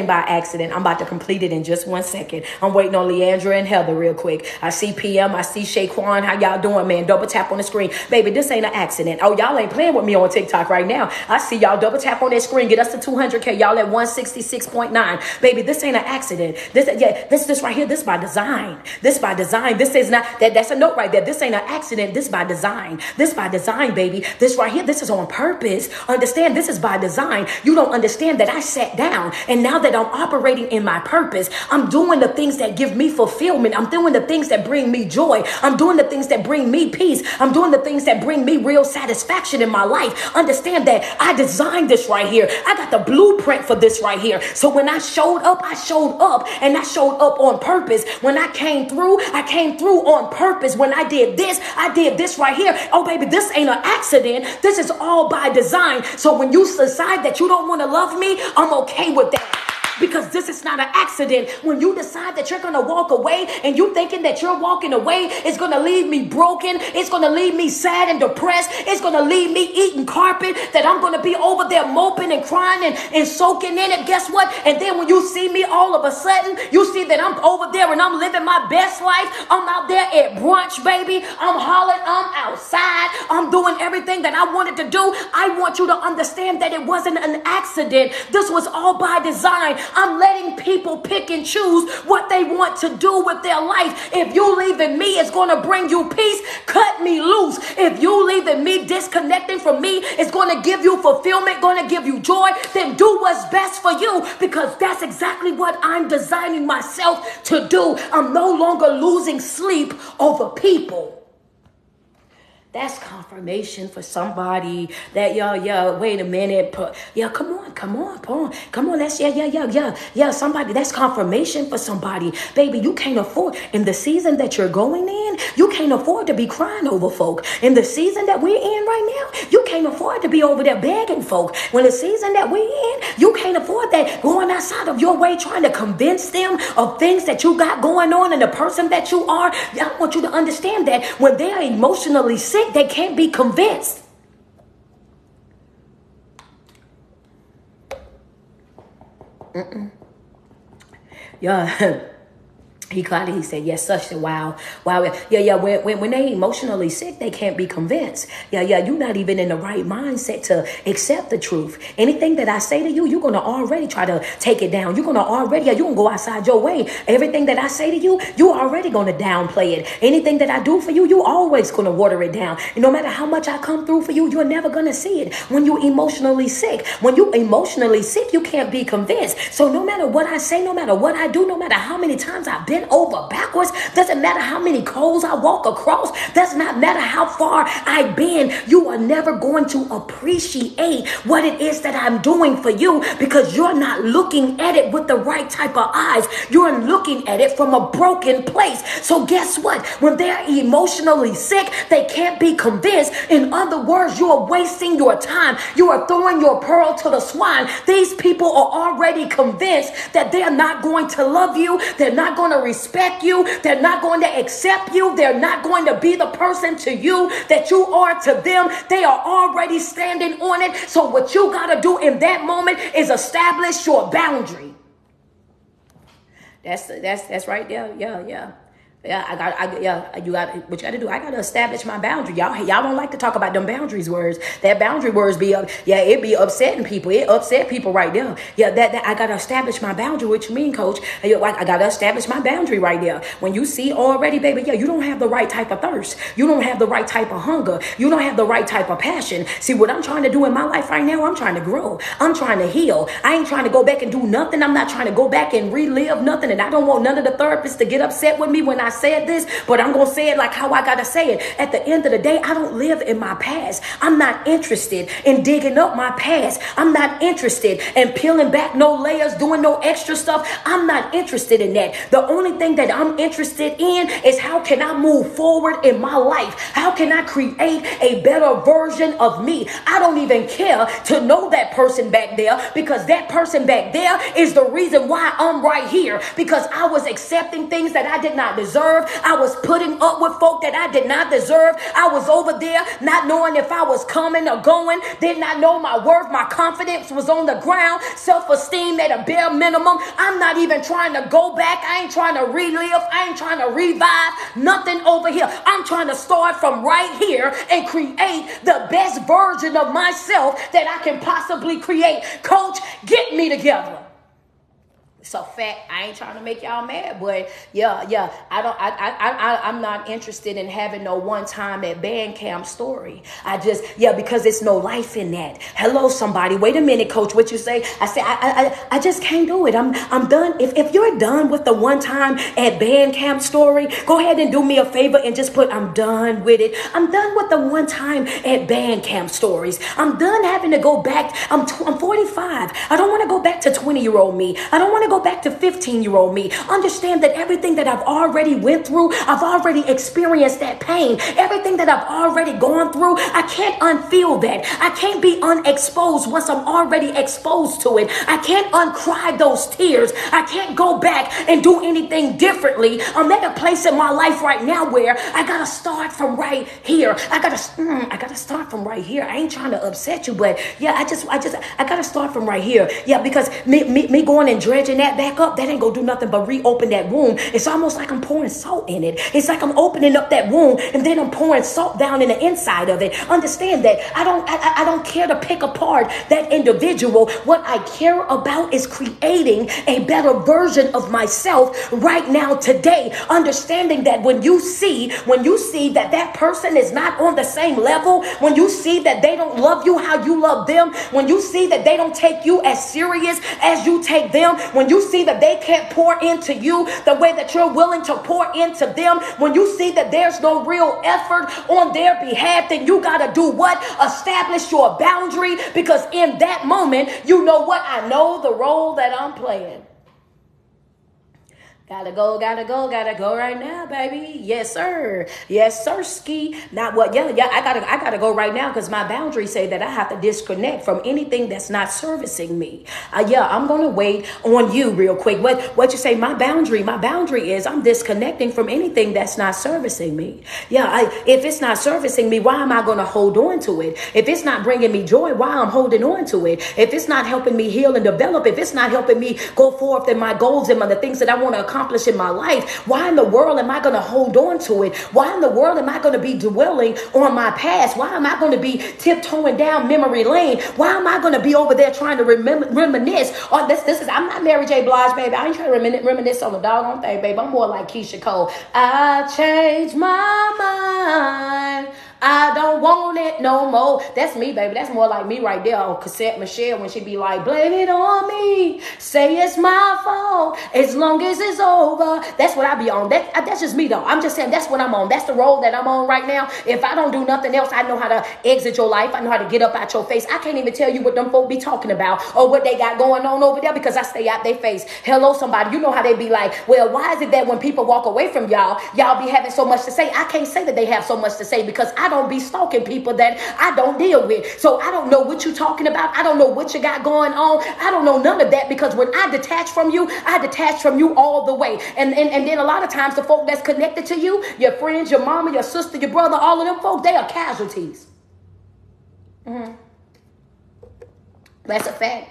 by accident. I'm about to complete it in just 1 second. I'm waiting on Leandra and Heather real quick. I see PM. I see Shaquan. How y'all doing, man? Double tap on the screen. Baby, this ain't an accident. Oh, y'all ain't playing with me on TikTok right now. I see y'all double tap on that screen. Get us to 200K. Y'all at 166.9. Baby, this ain't an accident. This right here, this by design. This by design. This is not, that's a note right there. This ain't an accident. This by design. This by design, baby. This right here, this is on purpose. Understand, this is by design. You don't understand that I sat down, and now that I'm operating in my purpose, I'm doing the things that give me fulfillment. I'm doing the things that bring me joy. I'm doing the things that bring me peace. I'm doing the things that bring me real satisfaction in my life. Understand that I designed this right here. I got the blueprint for this right here. So when I showed up, and I showed up on purpose. When I came through on purpose. When I did this right here. Oh, baby, this ain't an accident. This is all by design. So when you decide that you don't want to love me, I'm okay with that. Because this is not an accident. When you decide that you're going to walk away and you thinking that you're walking away is going to leave me broken, it's going to leave me sad and depressed, it's going to leave me eating carpet, that I'm going to be over there moping and crying and soaking in it. Guess what? And then when you see me all of a sudden, you see that I'm over there and I'm living my best life. I'm out there at brunch, baby. I'm hollering. I'm outside. I'm doing everything that I wanted to do. I I want you to understand that it wasn't an accident. This was all by design. I'm letting people pick and choose what they want to do with their life. If you leaving me is going to bring you peace, cut me loose. If you leaving me, disconnecting from me is going to give you fulfillment, going to give you joy, then do what's best for you, because that's exactly what I'm designing myself to do. I'm no longer losing sleep over people. That's confirmation for somebody that, wait a minute. Come on. That's, somebody, that's confirmation for somebody. Baby, you can't afford, in the season that you're going in, you can't afford to be crying over folk. In the season that we're in right now, you can't afford to be over there begging folk. When the season that we're in, you can't afford that, going outside of your way, trying to convince them of things that you got going on and the person that you are. I want you to understand that when they are emotionally sick, they can't be convinced. Yeah. He said, yes, such a wow. Yeah. When they emotionally sick, they can't be convinced. Yeah. You're not even in the right mindset to accept the truth. Anything that I say to you, you're going to already try to take it down. You're going to go outside your way. Everything that I say to you, you're already going to downplay it. Anything that I do for you, you're always going to water it down. And no matter how much I come through for you, you're never going to see it when you're emotionally sick. When you're emotionally sick, you can't be convinced. So no matter what I say, no matter what I do, no matter how many times I've been over backwards, doesn't matter how many coals I walk across, does not matter how far I've been, you are never going to appreciate what it is that I'm doing for you, because you're not looking at it with the right type of eyes. You're looking at it from a broken place. So guess what? When they're emotionally sick, they can't be convinced. In other words, you are wasting your time. You are throwing your pearl to the swine. These people are already convinced that they're not going to love you. They're not going to respect you. They're not going to accept you. They're not going to be the person to you that you are to them. They are already standing on it. So what you got to do in that moment is establish your boundary. That's right there. Yeah. You got what you got to do. I got to establish my boundary. Y'all don't like to talk about them boundaries words. That boundary words it be upsetting people. It upset people right there. Yeah, that I got to establish my boundary. What you mean, coach? I got to establish my boundary right there. When you see already, baby, you don't have the right type of thirst. You don't have the right type of hunger. You don't have the right type of passion. See, what I'm trying to do in my life right now, I'm trying to grow. I'm trying to heal. I ain't trying to go back and do nothing. I'm not trying to go back and relive nothing. And I don't want none of the therapists to get upset with me when I said this, but I'm going to say it like how I got to say it. At the end of the day, I don't live in my past. I'm not interested in digging up my past. I'm not interested in peeling back no layers, doing no extra stuff. I'm not interested in that. The only thing that I'm interested in is how can I move forward in my life? How can I create a better version of me? I don't even care to know that person back there, because that person back there is the reason why I'm right here, because I was accepting things that I did not deserve. I was putting up with folk that I did not deserve. I was over there not knowing if I was coming or going, did not know my worth. My confidence was on the ground, self-esteem at a bare minimum. I'm not even trying to go back. I ain't trying to relive. I ain't trying to revive nothing over here. I'm trying to start from right here and create the best version of myself that I can possibly create. Coach, get me together. So fact, I ain't trying to make y'all mad, but I'm not interested in having no one time at band camp story. Because it's no life in that. Hello, somebody. Wait a minute, coach. What you say? I say, I just can't do it. I'm done. If you're done with the one time at band camp story, go ahead and do me a favor and just put, I'm done with it. I'm done with the one time at band camp stories. I'm done having to go back. I'm 45. I don't want to go back to 20-year-old me. I don't want to go back to 15-year-old me. Understand that everything that I've already went through, I've already experienced that pain. Everything that I've already gone through, I can't unfeel that. I can't be unexposed once I'm already exposed to it. I can't uncry those tears. I can't go back and do anything differently. I'm at a place in my life right now where I gotta start from right here. I gotta start from right here. I ain't trying to upset you, but I gotta start from right here. Yeah, because me going and dredging that that back up, that ain't gonna do nothing but reopen that wound. It's almost like I'm pouring salt in it. It's like I'm opening up that wound and then I'm pouring salt down in the inside of it. Understand that I don't care to pick apart that individual. What I care about is creating a better version of myself right now today. Understanding that when you see that that person is not on the same level, when you see that they don't love you how you love them, when you see that they don't take you as serious as you take them, when you see that they can't pour into you the way that you're willing to pour into them, when you see that there's no real effort on their behalf, then you got to do what? Establish your boundary, because in that moment, you know what? I know the role that I'm playing. Gotta go right now, baby. Yes, sir. Yes, sir, ski. Not what? Yeah. I gotta go right now because my boundaries say that I have to disconnect from anything that's not servicing me. I'm gonna wait on you real quick. What you say? My boundary is I'm disconnecting from anything that's not servicing me. If it's not servicing me, why am I gonna hold on to it? If it's not bringing me joy, why I'm holding on to it? If it's not helping me heal and develop, if it's not helping me go forth in my goals and the things that I want to accomplish in my life, why in the world am I going to hold on to it? Why in the world am I going to be dwelling on my past? Why am I going to be tiptoeing down memory lane? Why am I going to be over there trying to reminisce on this? I'm not Mary J. Blige, baby. I ain't trying to reminisce on the doggone thing, baby. I'm more like Keisha Cole. I changed my mind. I don't want it no more. That's me, baby. That's more like me right there on Cassette Michelle when she be like, blame it on me. Say it's my fault as long as it's over. That's what I be on. That's just me, though. I'm just saying that's what I'm on. That's the role that I'm on right now. If I don't do nothing else, I know how to exit your life. I know how to get up out your face. I can't even tell you what them folk be talking about or what they got going on over there because I stay out their face. Hello, somebody. You know how they be like, well, why is it that when people walk away from y'all be having so much to say? I can't say that they have so much to say because I don't be stalking people that I don't deal with. So I don't know what you're talking about. I don't know what you got going on. I don't know none of that because when I detach from you all the way. And then a lot of times the folk that's connected to you, your friends, your mama, your sister, your brother, all of them folk, they are casualties. That's a fact.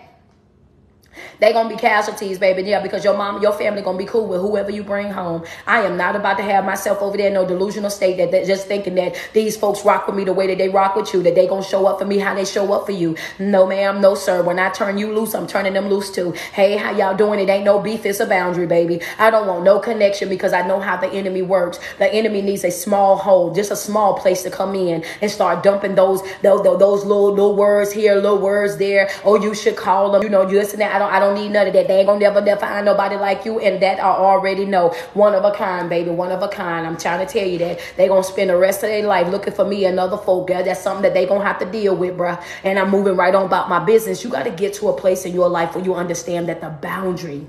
They gonna be casualties, baby. Yeah, because your mom, your family gonna be cool with whoever you bring home. I am not about to have myself over there in no delusional state that just thinking that these folks rock with me the way that they rock with you, that they gonna show up for me how they show up for you. No, ma'am, no, sir. When I turn you loose, I'm turning them loose too. Hey, how y'all doing? It ain't no beef, it's a boundary, baby. I don't want no connection because I know how the enemy works. The enemy needs a small hole, just a small place to come in and start dumping those little words here, little words there. Oh, you should call them. You know, you listen. I don't need none of that. They ain't gonna never find nobody like you, and that I already know. One of a kind, baby. One of a kind. I'm trying to tell you that they gonna spend the rest of their life looking for me and other folk. Girl, that's something that they gonna have to deal with, bruh. And I'm moving right on about my business. You got to get to a place in your life where you understand that the boundary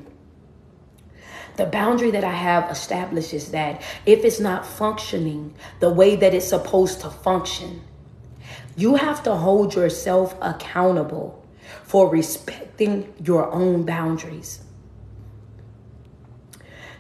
that I have established is that if it's not functioning the way that it's supposed to function, you have to hold yourself accountable for respecting your own boundaries.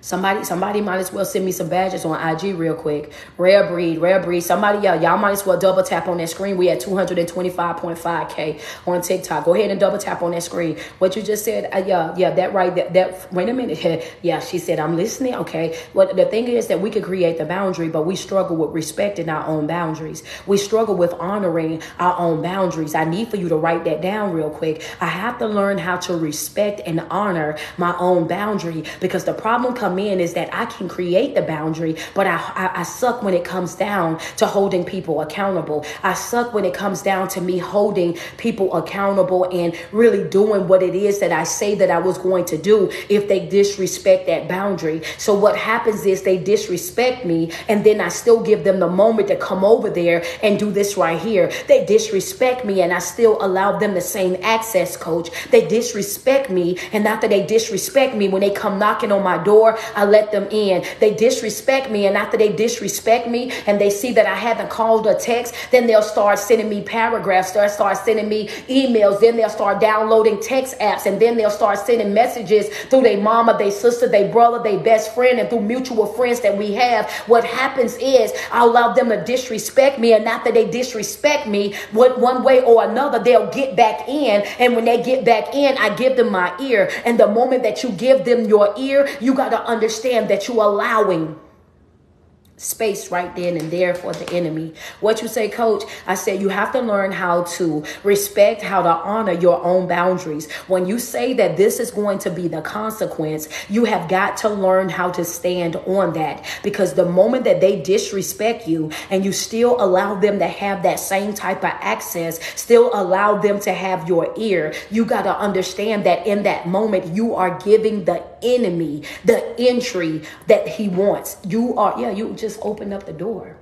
Somebody might as well send me some badges on IG real quick. Rare breed. Somebody, y'all might as well double tap on that screen. We at 225.5K on TikTok. Go ahead and double tap on that screen. What you just said, that right. That wait a minute. Yeah, she said, I'm listening. Okay. Well, the thing is that we can create the boundary, but we struggle with respecting our own boundaries. We struggle with honoring our own boundaries. I need for you to write that down real quick. I have to learn how to respect and honor my own boundary, because the problem comes in is that I can create the boundary, but I suck when it comes down to holding people accountable. I suck when it comes down to me holding people accountable and really doing what it is that I say that I was going to do if they disrespect that boundary. So what happens is they disrespect me, and then I still give them the moment to come over there and do this right here. They disrespect me and I still allow them the same access, coach. They disrespect me, and after they disrespect me, when they come knocking on my door, I let them in. They disrespect me, and after they disrespect me and they see that I haven't called or text, then they'll start sending me paragraphs, they'll start sending me emails, then they'll start downloading text apps, and then they'll start sending messages through their mama, their sister, their brother, their best friend, and through mutual friends that we have. What happens is I allow them to disrespect me, and after they disrespect me, one way or another, they'll get back in, and when they get back in, I give them my ear. And the moment that you give them your ear, you got to understand that you're allowing space right then and there for the enemy. What you say, coach? I said you have to learn how to respect, how to honor your own boundaries. When you say that this is going to be the consequence, you have got to learn how to stand on that, because the moment that they disrespect you and you still allow them to have that same type of access, still allow them to have your ear, you got to understand that in that moment you are giving the enemy the entry that he wants. You just open up the door.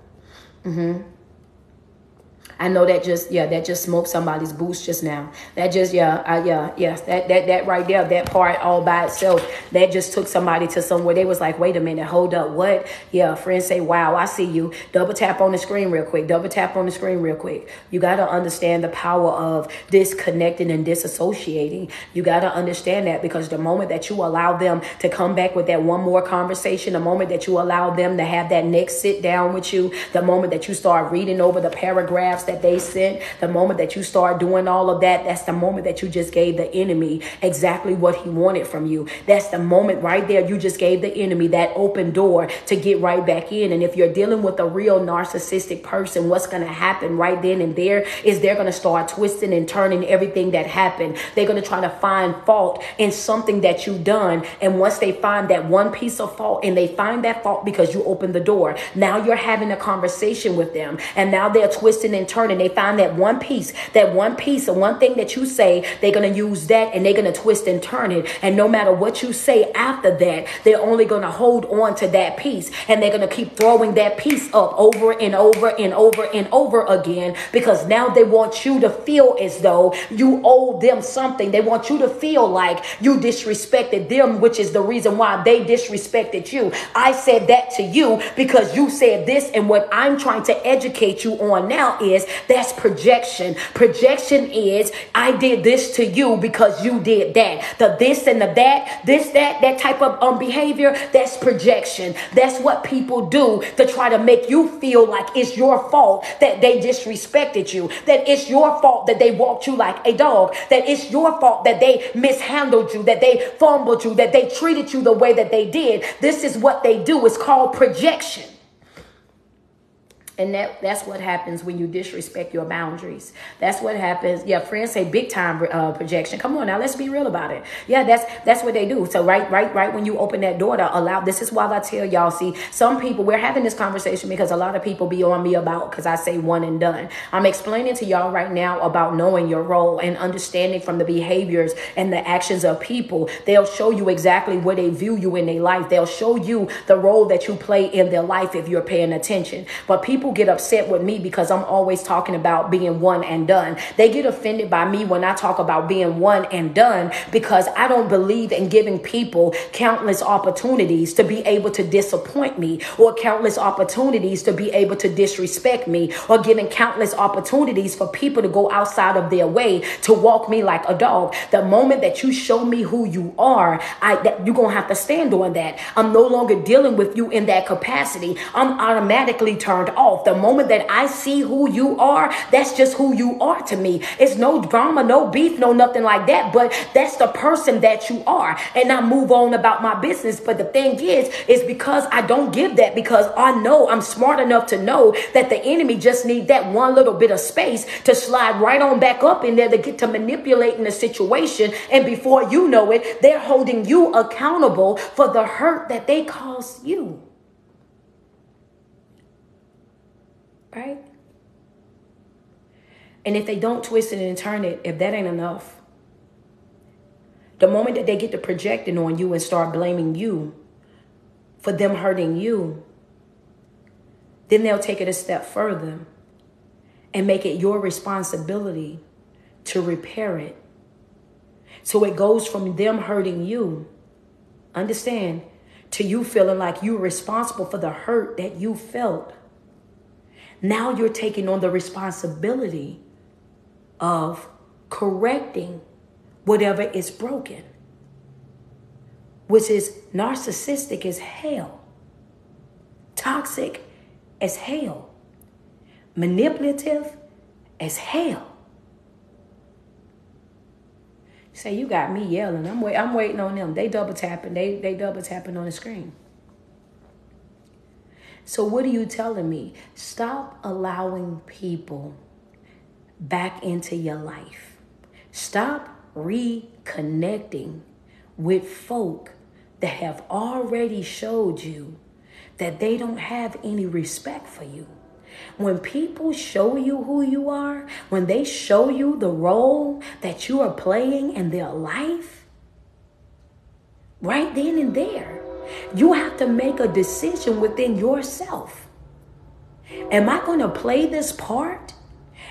I know that just smoked somebody's boots just now. That just, that right there, that part all by itself, that just took somebody to somewhere they was like, wait a minute, hold up, what? Yeah, friends say, wow, I see you. Double tap on the screen real quick. Double tap on the screen real quick. You got to understand the power of disconnecting and disassociating. You got to understand that, because the moment that you allow them to come back with that one more conversation, the moment that you allow them to have that next sit down with you, the moment that you start reading over the paragraphs that they sent, the moment that you start doing all of that, that's the moment that you just gave the enemy exactly what he wanted from you. That's the moment right there you just gave the enemy that open door to get right back in. And if you're dealing with a real narcissistic person, what's going to happen right then and there is they're going to start twisting and turning everything that happened. They're going to try to find fault in something that you've done. And once they find that one piece of fault, and they find that fault because you opened the door, now you're having a conversation with them, and now they're twisting and turning. They find that one piece, and one thing that you say, they're going to use that and they're going to twist and turn it. And no matter what you say after that, they're only going to hold on to that piece, and they're going to keep throwing that piece up over and over and over and over again, because now they want you to feel as though you owe them something. They want you to feel like you disrespected them, which is the reason why they disrespected you. I said that to you because you said this, and what I'm trying to educate you on now is that's projection. Projection is I did this to you because you did that. The this and the that type of behavior, that's projection. That's what people do to try to make you feel like it's your fault that they disrespected you, that it's your fault that they walked you like a dog, that it's your fault that they mishandled you, that they fumbled you, that they treated you the way that they did. This is what they do. It's called projection. And that's what happens when you disrespect your boundaries. That's what happens. Yeah, friends say big time projection. Come on now, let's be real about it. Yeah, that's what they do. So right when you open that door to allow, this is why I tell y'all, see, some people, we're having this conversation because a lot of people be on me about, because I say one and done. I'm explaining to y'all right now about knowing your role and understanding from the behaviors and the actions of people. They'll show you exactly where they view you in their life. They'll show you the role that you play in their life if you're paying attention. But people get upset with me because I'm always talking about being one and done. They get offended by me when I talk about being one and done, because I don't believe in giving people countless opportunities to be able to disappoint me, or countless opportunities to be able to disrespect me, or giving countless opportunities for people to go outside of their way to walk me like a dog. The moment that you show me who you are, you're going to have to stand on that. I'm no longer dealing with you in that capacity. I'm automatically turned off. The moment that I see who you are, that's just who you are to me. It's no drama, no beef, no nothing like that, but that's the person that you are. And I move on about my business. But the thing is because I don't give that, because I know I'm smart enough to know that the enemy just need that one little bit of space to slide right on back up in there to get to manipulating the situation. And before you know it, they're holding you accountable for the hurt that they caused you. Right? And if they don't twist it and turn it, if that ain't enough, the moment that they get to projecting on you and start blaming you for them hurting you, then they'll take it a step further and make it your responsibility to repair it. So it goes from them hurting you, understand, to you feeling like you're responsible for the hurt that you felt. Now you're taking on the responsibility of correcting whatever is broken, which is narcissistic as hell, toxic as hell, manipulative as hell. Say, you got me yelling. I'm waiting on them. They double tapping. They double tapping on the screen. So what are you telling me? Stop allowing people back into your life. Stop reconnecting with folk that have already showed you that they don't have any respect for you. When people show you who you are, when they show you the role that you are playing in their life, right then and there, you have to make a decision within yourself. Am I going to play this part?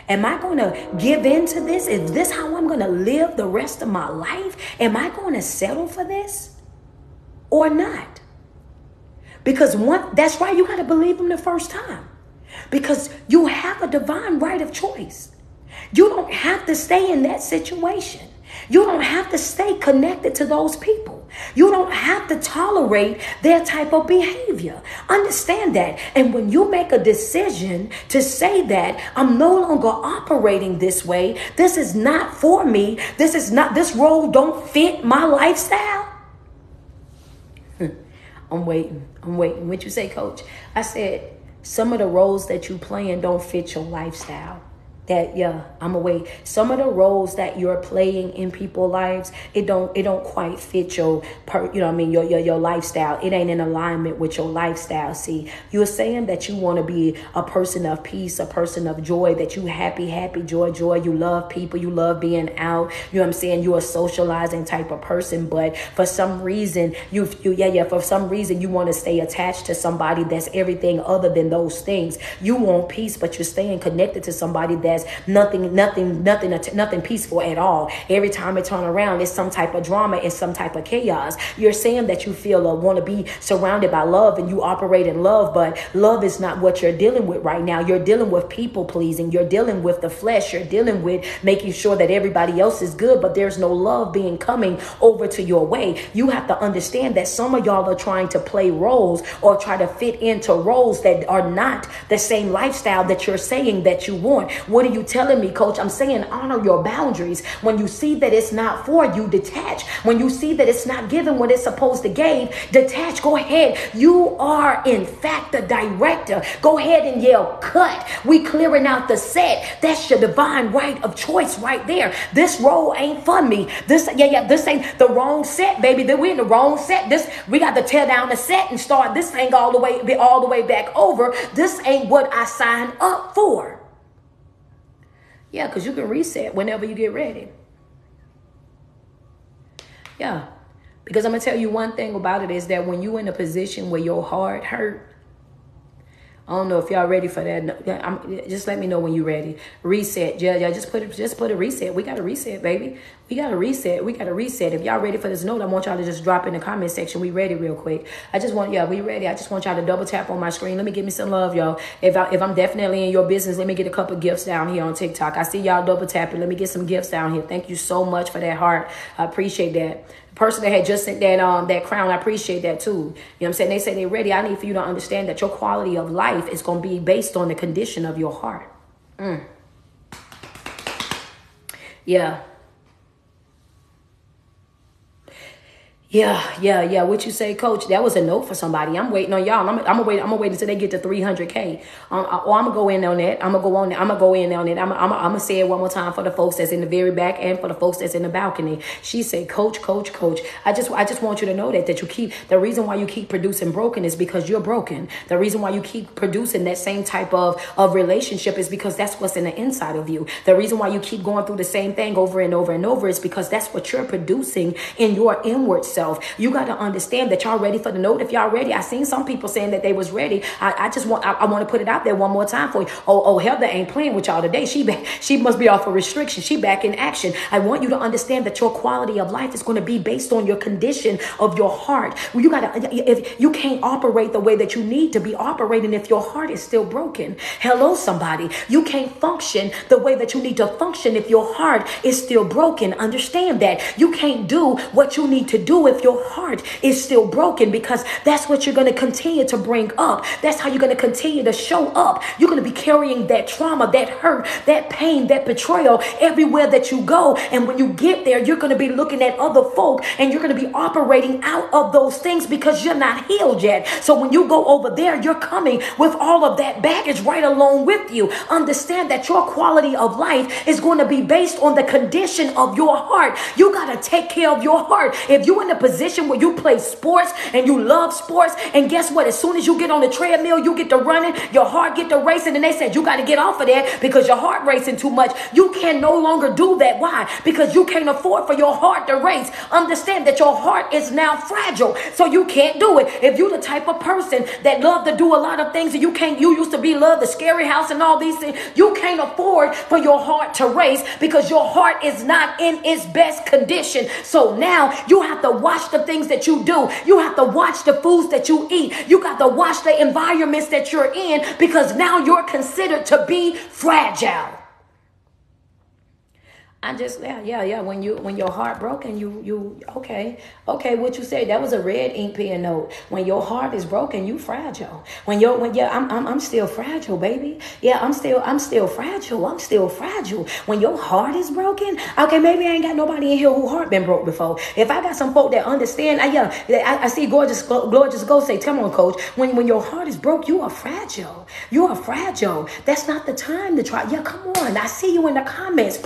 Am I going to give in to this? Is this how I'm going to live the rest of my life? Am I going to settle for this or not? Because that's why you got to believe him the first time. Because you have a divine right of choice. You don't have to stay in that situation. You don't have to stay connected to those people. You don't have to tolerate their type of behavior. Understand that. And when you make a decision to say that I'm no longer operating this way, this is not for me, this role don't fit my lifestyle. I'm waiting. What you say, Coach? I said, some of the roles that you playing don't fit your lifestyle. I'm away. Some of the roles that you're playing in people's lives, it don't quite fit your lifestyle. It ain't in alignment with your lifestyle. See, you're saying that you want to be a person of peace, a person of joy, that you happy, joy. You love people, you love being out. You know what I'm saying? You're a socializing type of person, but for some reason you want to stay attached to somebody that's everything other than those things. You want peace, but you're staying connected to somebody that's nothing peaceful at all. Every time it turn around, it's some type of drama and some type of chaos. You're saying that you feel or want to be surrounded by love and you operate in love, but love is not what you're dealing with right now. You're dealing with people pleasing. You're dealing with the flesh. You're dealing with making sure that everybody else is good, but there's no love being coming over to your way. You have to understand that some of y'all are trying to play roles or try to fit into roles that are not the same lifestyle that you're saying that you want. What are you telling me, Coach? I'm saying honor your boundaries. When you see that it's not for you, detach. When you see that it's not given what it's supposed to give, detach. Go ahead. You are, in fact, the director. Go ahead and yell, cut. We clearing out the set. That's your divine right of choice right there. This role ain't for me. This ain't the wrong set, baby. We're in the wrong set. We got to tear down the set and start this thing all the way back over. This ain't what I signed up for. Yeah, because you can reset whenever you get ready. Yeah, because I'm going to tell you one thing about it is that when you're in a position where your heart hurt, I don't know if y'all ready for that. Just let me know when you're ready. Reset. Yeah, just put a reset. We got to reset, baby. We got to reset. If y'all ready for this note, I want y'all to just drop in the comment section. We ready real quick. We ready. I just want y'all to double tap on my screen. Let me give me some love, y'all. If I'm definitely in your business, let me get a couple gifts down here on TikTok. I see y'all double tapping. Let me get some gifts down here. Thank you so much for that heart. I appreciate that. Person that had just sent that crown, I appreciate that too. You know what I'm saying? They say they're ready. I need for you to understand that your quality of life is going to be based on the condition of your heart. Yeah. What you say, Coach? That was a note for somebody. I'm waiting on y'all. I'm gonna wait until they get to 300K. Or I'm gonna go in on that. I'm gonna go in on it. I'm gonna say it one more time for the folks that's in the very back and for the folks that's in the balcony. She said, Coach. I just want you to know that the reason why you keep producing broken is because you're broken. The reason why you keep producing that same type of relationship is because that's what's in the inside of you. The reason why you keep going through the same thing over and over and over is because that's what you're producing in your inward self. yourself. You got to understand that y'all ready for the note. If y'all ready, I seen some people saying that they was ready. I want to put it out there one more time for you. Oh, Heather ain't playing with y'all today. She must be off of restriction. She back in action. I want you to understand that your quality of life is going to be based on your condition of your heart. If you can't operate the way that you need to be operating if your heart is still broken. Hello, somebody. You can't function the way that you need to function if your heart is still broken. Understand that. You can't do what you need to do if your heart is still broken, because that's what you're going to continue to bring up. That's how you're going to continue to show up. You're going to be carrying that trauma, that hurt, that pain, that betrayal everywhere that you go. And when you get there, you're going to be looking at other folk and you're going to be operating out of those things because you're not healed yet. So when you go over there, you're coming with all of that baggage right along with you. Understand that your quality of life is going to be based on the condition of your heart. You got to take care of your heart. If you're in a position where you play sports and you love sports, and guess what? As soon as you get on the treadmill, you get to running, your heart get to racing, and they said you got to get off of that because your heart racing too much. You can no longer do that. Why? Because you can't afford for your heart to race. Understand that your heart is now fragile, so you can't do it. If you're the type of person that love to do a lot of things, and you used to be love the scary house and all these things, you can't afford for your heart to race because your heart is not in its best condition. So now you have to watch the things that you do. You have to watch the foods that you eat. You got to watch the environments that you're in, because now you're considered to be fragile. When your heart broken, okay, what you say, that was a red ink pen note. When your heart is broken, you fragile. I'm still fragile, baby. Yeah, I'm still fragile. I'm still fragile. When your heart is broken, okay, maybe I ain't got nobody in here who heart been broke before. If I got some folk that understand, I see gorgeous go say, come on, coach. When your heart is broke, you are fragile. You are fragile. That's not the time to try. Yeah, come on. I see you in the comments.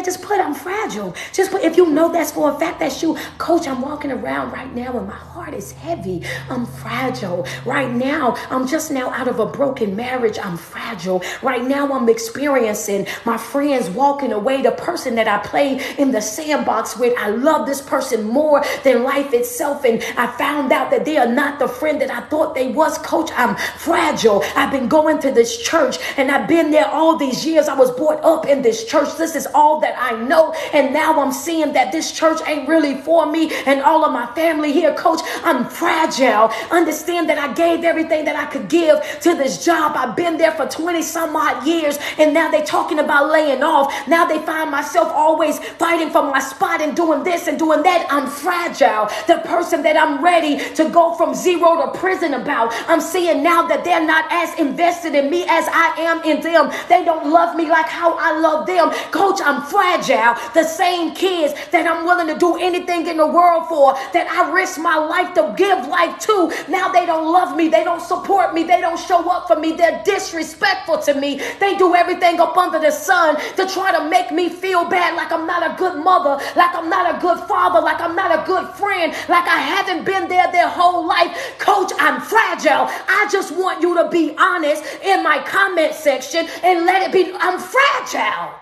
Just put I'm fragile. Just put, if you know that's for a fact, that's you. Coach, I'm walking around right now and my heart is heavy. I'm fragile. Right now, I'm just now out of a broken marriage. I'm fragile. Right now, I'm experiencing my friends walking away. The person that I play in the sandbox with, I love this person more than life itself. And I found out that they are not the friend that I thought they was. Coach, I'm fragile. I've been going to this church and I've been there all these years. I was brought up in this church. This is all that I know, and now I'm seeing that this church ain't really for me and all of my family here. Coach, I'm fragile. Understand that I gave everything that I could give to this job. I've been there for 20 some odd years, and now they talking about laying off. Now they find myself always fighting for my spot and doing this and doing that. I'm fragile. The person that I'm ready to go from zero to prison about, I'm seeing now that they're not as invested in me as I am in them. They don't love me like how I love them. Coach, I'm fragile. The same kids that I'm willing to do anything in the world for, that I risk my life to give life to, now they don't love me. They don't support me. They don't show up for me. They're disrespectful to me. They do everything up under the sun to try to make me feel bad, like I'm not a good mother, like I'm not a good father, like I'm not a good friend, like I haven't been there their whole life. Coach, I'm fragile. I just want you to be honest in my comment section and let it be. I'm fragile.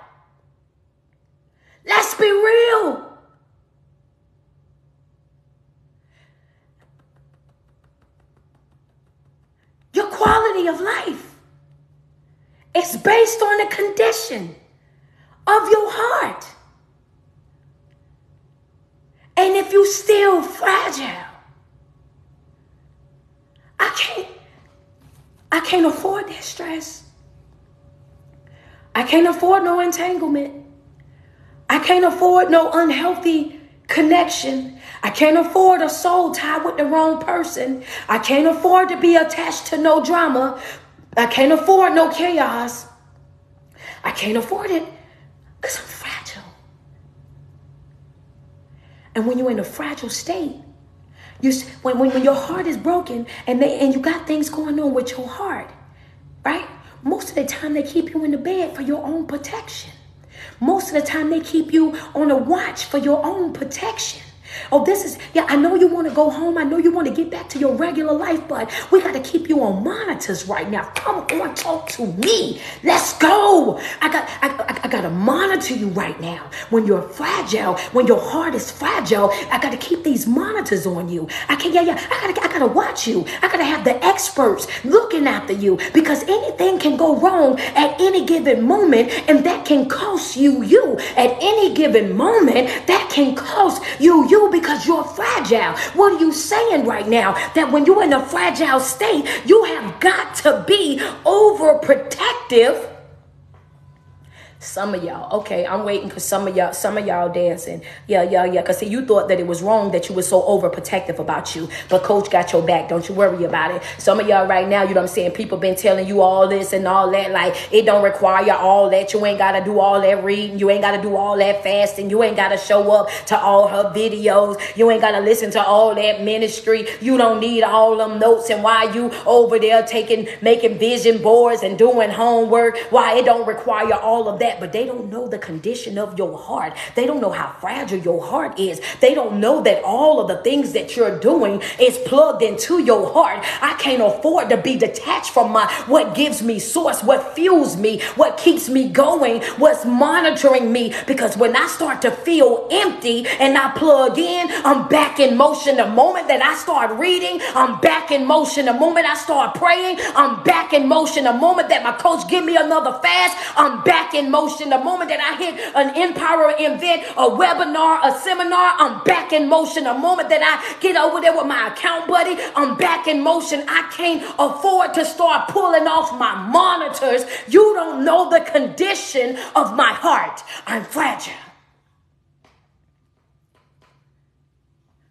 Let's be real. Your quality of life is based on the condition of your heart. And if you still fragile, I can't afford that stress. I can't afford no entanglement. I can't afford no unhealthy connection. I can't afford a soul tie with the wrong person. I can't afford to be attached to no drama. I can't afford no chaos. I can't afford it because I'm fragile. And when you're in a fragile state, when your heart is broken and you got things going on with your heart, right? Most of the time they keep you in the bed for your own protection. Most of the time they keep you on a watch for your own protection. Oh, I know you want to go home. I know you want to get back to your regular life, but we got to keep you on monitors right now. Come on, talk to me. Let's go. I got to monitor you right now. When you're fragile, when your heart is fragile, I got to keep these monitors on you. I got to watch you. I got to have the experts looking after you, because anything can go wrong at any given moment, and that can cost you at any given moment. That can cost you because you're fragile. What are you saying right now? That when you're in a fragile state, you have got to be overprotective. Some of y'all, okay, I'm waiting because some of y'all dancing. Yeah. Because see, you thought that it was wrong that you were so overprotective about you. But coach got your back. Don't you worry about it. Some of y'all right now, you know what I'm saying? People been telling you all this and all that. Like, it don't require all that. You ain't got to do all that reading. You ain't got to do all that fasting. You ain't got to show up to all her videos. You ain't got to listen to all that ministry. You don't need all them notes. And why you over there making vision boards and doing homework, why it don't require all of that. But they don't know the condition of your heart. They don't know how fragile your heart is. They don't know that all of the things that you're doing is plugged into your heart. I can't afford to be detached from what gives me source, what fuels me, what keeps me going, what's monitoring me. Because when I start to feel empty and I plug in, I'm back in motion. The moment that I start reading, I'm back in motion. The moment I start praying, I'm back in motion. The moment that my coach give me another fast, I'm back in motion. The moment that I hit an Empower event, a webinar, a seminar, I'm back in motion. The moment that I get over there with my account buddy, I'm back in motion. I can't afford to start pulling off my monitors. You don't know the condition of my heart. I'm fragile.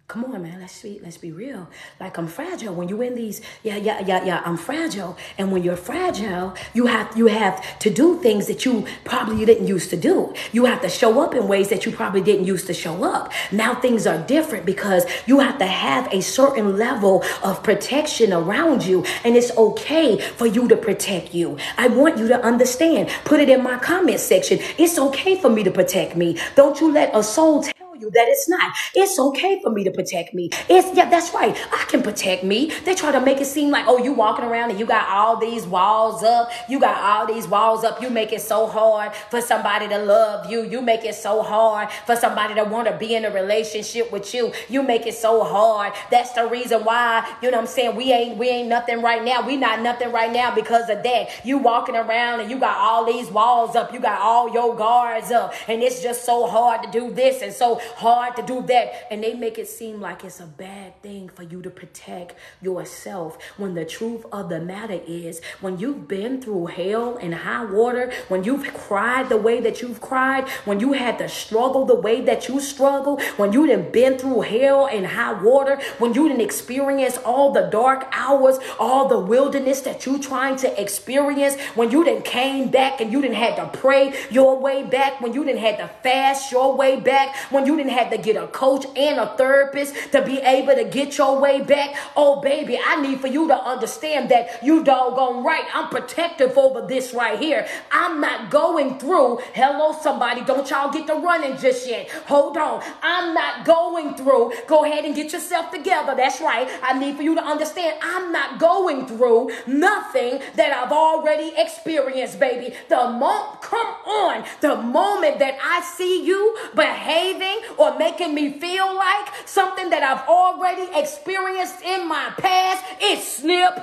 Come on, man. Let's be real. Like, I'm fragile. When you in these, I'm fragile. And when you're fragile, you have to do things that you probably didn't used to do. You have to show up in ways that you probably didn't used to show up. Now things are different because you have to have a certain level of protection around you. And it's okay for you to protect you. I want you to understand. Put it in my comment section. It's okay for me to protect me. Don't you let a soul tell you that it's not. It's okay for me to protect me. That's right. I can protect me. They try to make it seem like, oh, you walking around and you got all these walls up. You got all these walls up. You make it so hard for somebody to love you. You make it so hard for somebody to want to be in a relationship with you. You make it so hard. That's the reason why, you know what I'm saying, we ain't nothing right now. We not nothing right now because of that. You walking around and you got all these walls up. You got all your guards up. And it's just so hard to do this and so hard to do that. And they make it seem like it's a bad thing for you to protect yourself, when the truth of the matter is, when you've been through hell and high water, when you've cried the way that you've cried, when you had to struggle the way that you struggle, when you done been through hell and high water, when you didn't experience all the dark hours, all the wilderness that you trying to experience, when you done came back and you done had to pray your way back, when you done had to fast your way back, when you didn't have to get a coach and a therapist to be able to get your way back. Oh, baby, I need for you to understand that you doggone right. I'm protective over this right here. I'm not going through. Hello, somebody. Don't y'all get to running just yet. Hold on. I'm not going through. Go ahead and get yourself together. That's right. I need for you to understand I'm not going through nothing that I've already experienced, baby. Come on. The moment that I see you behaving or making me feel like something that I've already experienced in my past, it's snip.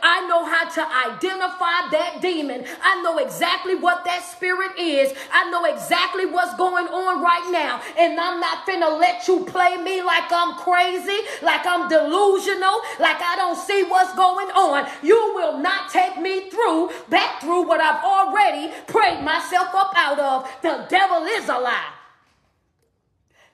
I know how to identify that demon. I know exactly what that spirit is. I know exactly what's going on right now. And I'm not finna let you play me like I'm crazy, like I'm delusional, like I don't see what's going on. You will not take me back through what I've already prayed myself up out of. The devil is a lie.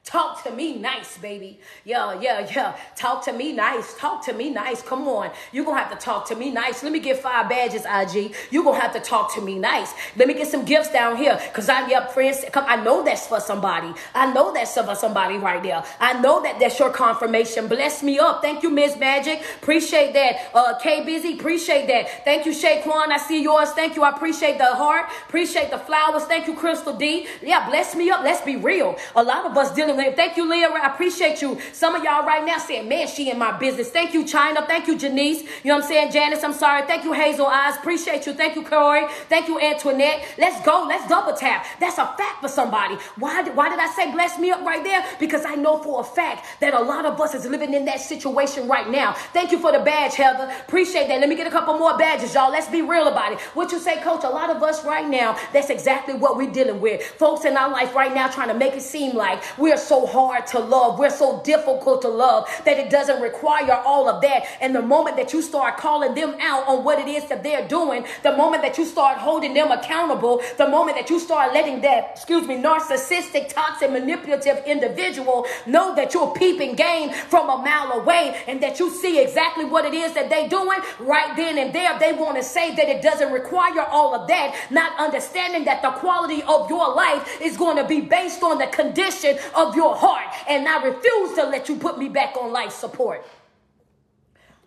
Talk to me nice, baby. Yeah. Talk to me nice. Come on. You're going to have to talk to me nice. Let me get 5 badges, IG. You're going to have to talk to me nice. Let me get some gifts down here. Because friends, I know that's for somebody. I know that's for somebody right there. I know that's your confirmation. Bless me up. Thank you, Miss Magic. Appreciate that. K Busy, appreciate that. Thank you, Shaquan. I see yours. Thank you. I appreciate the heart. Appreciate the flowers. Thank you, Crystal D. Yeah, bless me up. Let's be real. A lot of us dealing Thank you, Leah. I appreciate you. Some of y'all right now saying, man, she in my business. Thank you, China. Thank you, Janice. You know what I'm saying? Janice, I'm sorry. Thank you, Hazel Eyes. Appreciate you. Thank you, Corey. Thank you, Antoinette. Let's go. Let's double tap. That's a fact for somebody. Why did I say bless me up right there? Because I know for a fact that a lot of us is living in that situation right now. Thank you for the badge, Heather. Appreciate that. Let me get a couple more badges, y'all. Let's be real about it. What you say, Coach? A lot of us right now, that's exactly what we're dealing with. Folks in our life right now trying to make it seem like we're so hard to love. We're so difficult to love that it doesn't require all of that. And the moment that you start calling them out on what it is that they're doing, the moment that you start holding them accountable, the moment that you start letting that, narcissistic, toxic, manipulative individual know that you're peeping game from a mile away and that you see exactly what it is that they're doing right then and there, they want to say that it doesn't require all of that, not understanding that the quality of your life is going to be based on the condition of your heart. And I refuse to let you put me back on life support.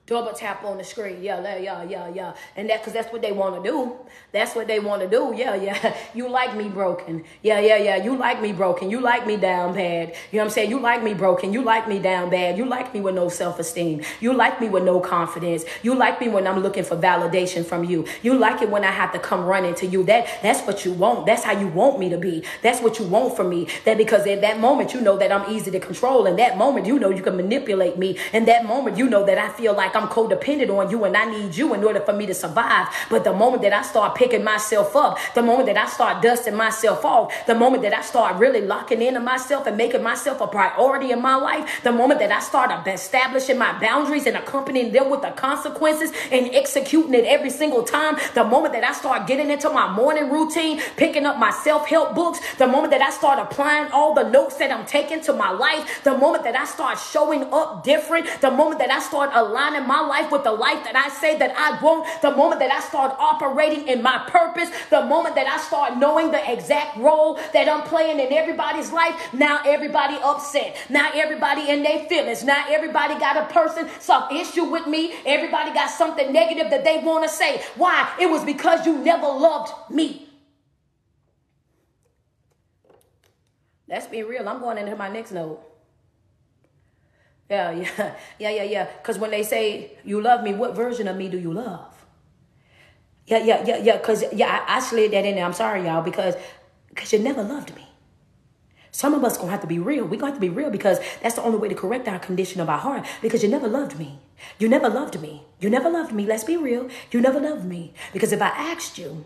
Double tap on the screen. Yeah. And that, because that's what they want to do. That's what they want to do. Yeah. You like me broken. Yeah. You like me broken. You like me down bad. You know what I'm saying? You like me broken. You like me down bad. You like me with no self-esteem. You like me with no confidence. You like me when I'm looking for validation from you. You like it when I have to come running to you. That's what you want. That's how you want me to be. That's what you want from me. That because at that moment, you know that I'm easy to control. In that moment, you know you can manipulate me. In that moment, you know that I feel like I'm codependent on you and I need you in order for me to survive. But the moment that I start picking myself up, the moment that I start dusting myself off, the moment that I start really locking into myself and making myself a priority in my life, the moment that I start establishing my boundaries and accompanying them with the consequences and executing it every single time, the moment that I start getting into my morning routine, picking up my self-help books, the moment that I start applying all the notes that I'm taking to my life, the moment that I start showing up different, the moment that I start aligning my life with the life that I say that I want, the moment that I start operating in my purpose, the moment that I start knowing the exact role that I'm playing in everybody's life, now everybody upset. Now everybody in their feelings. Now everybody got some issue with me. Everybody got something negative that they want to say. Why? It was because you never loved me. Let's be real. I'm going into my next note. Yeah. Because when they say you love me, what version of me do you love? Yeah. Because I slid that in there. I'm sorry, y'all, because you never loved me. Some of us gonna have to be real. We're gonna have to be real because that's the only way to correct our condition of our heart. Because you never loved me. You never loved me. You never loved me. Let's be real. You never loved me. Because if I asked you,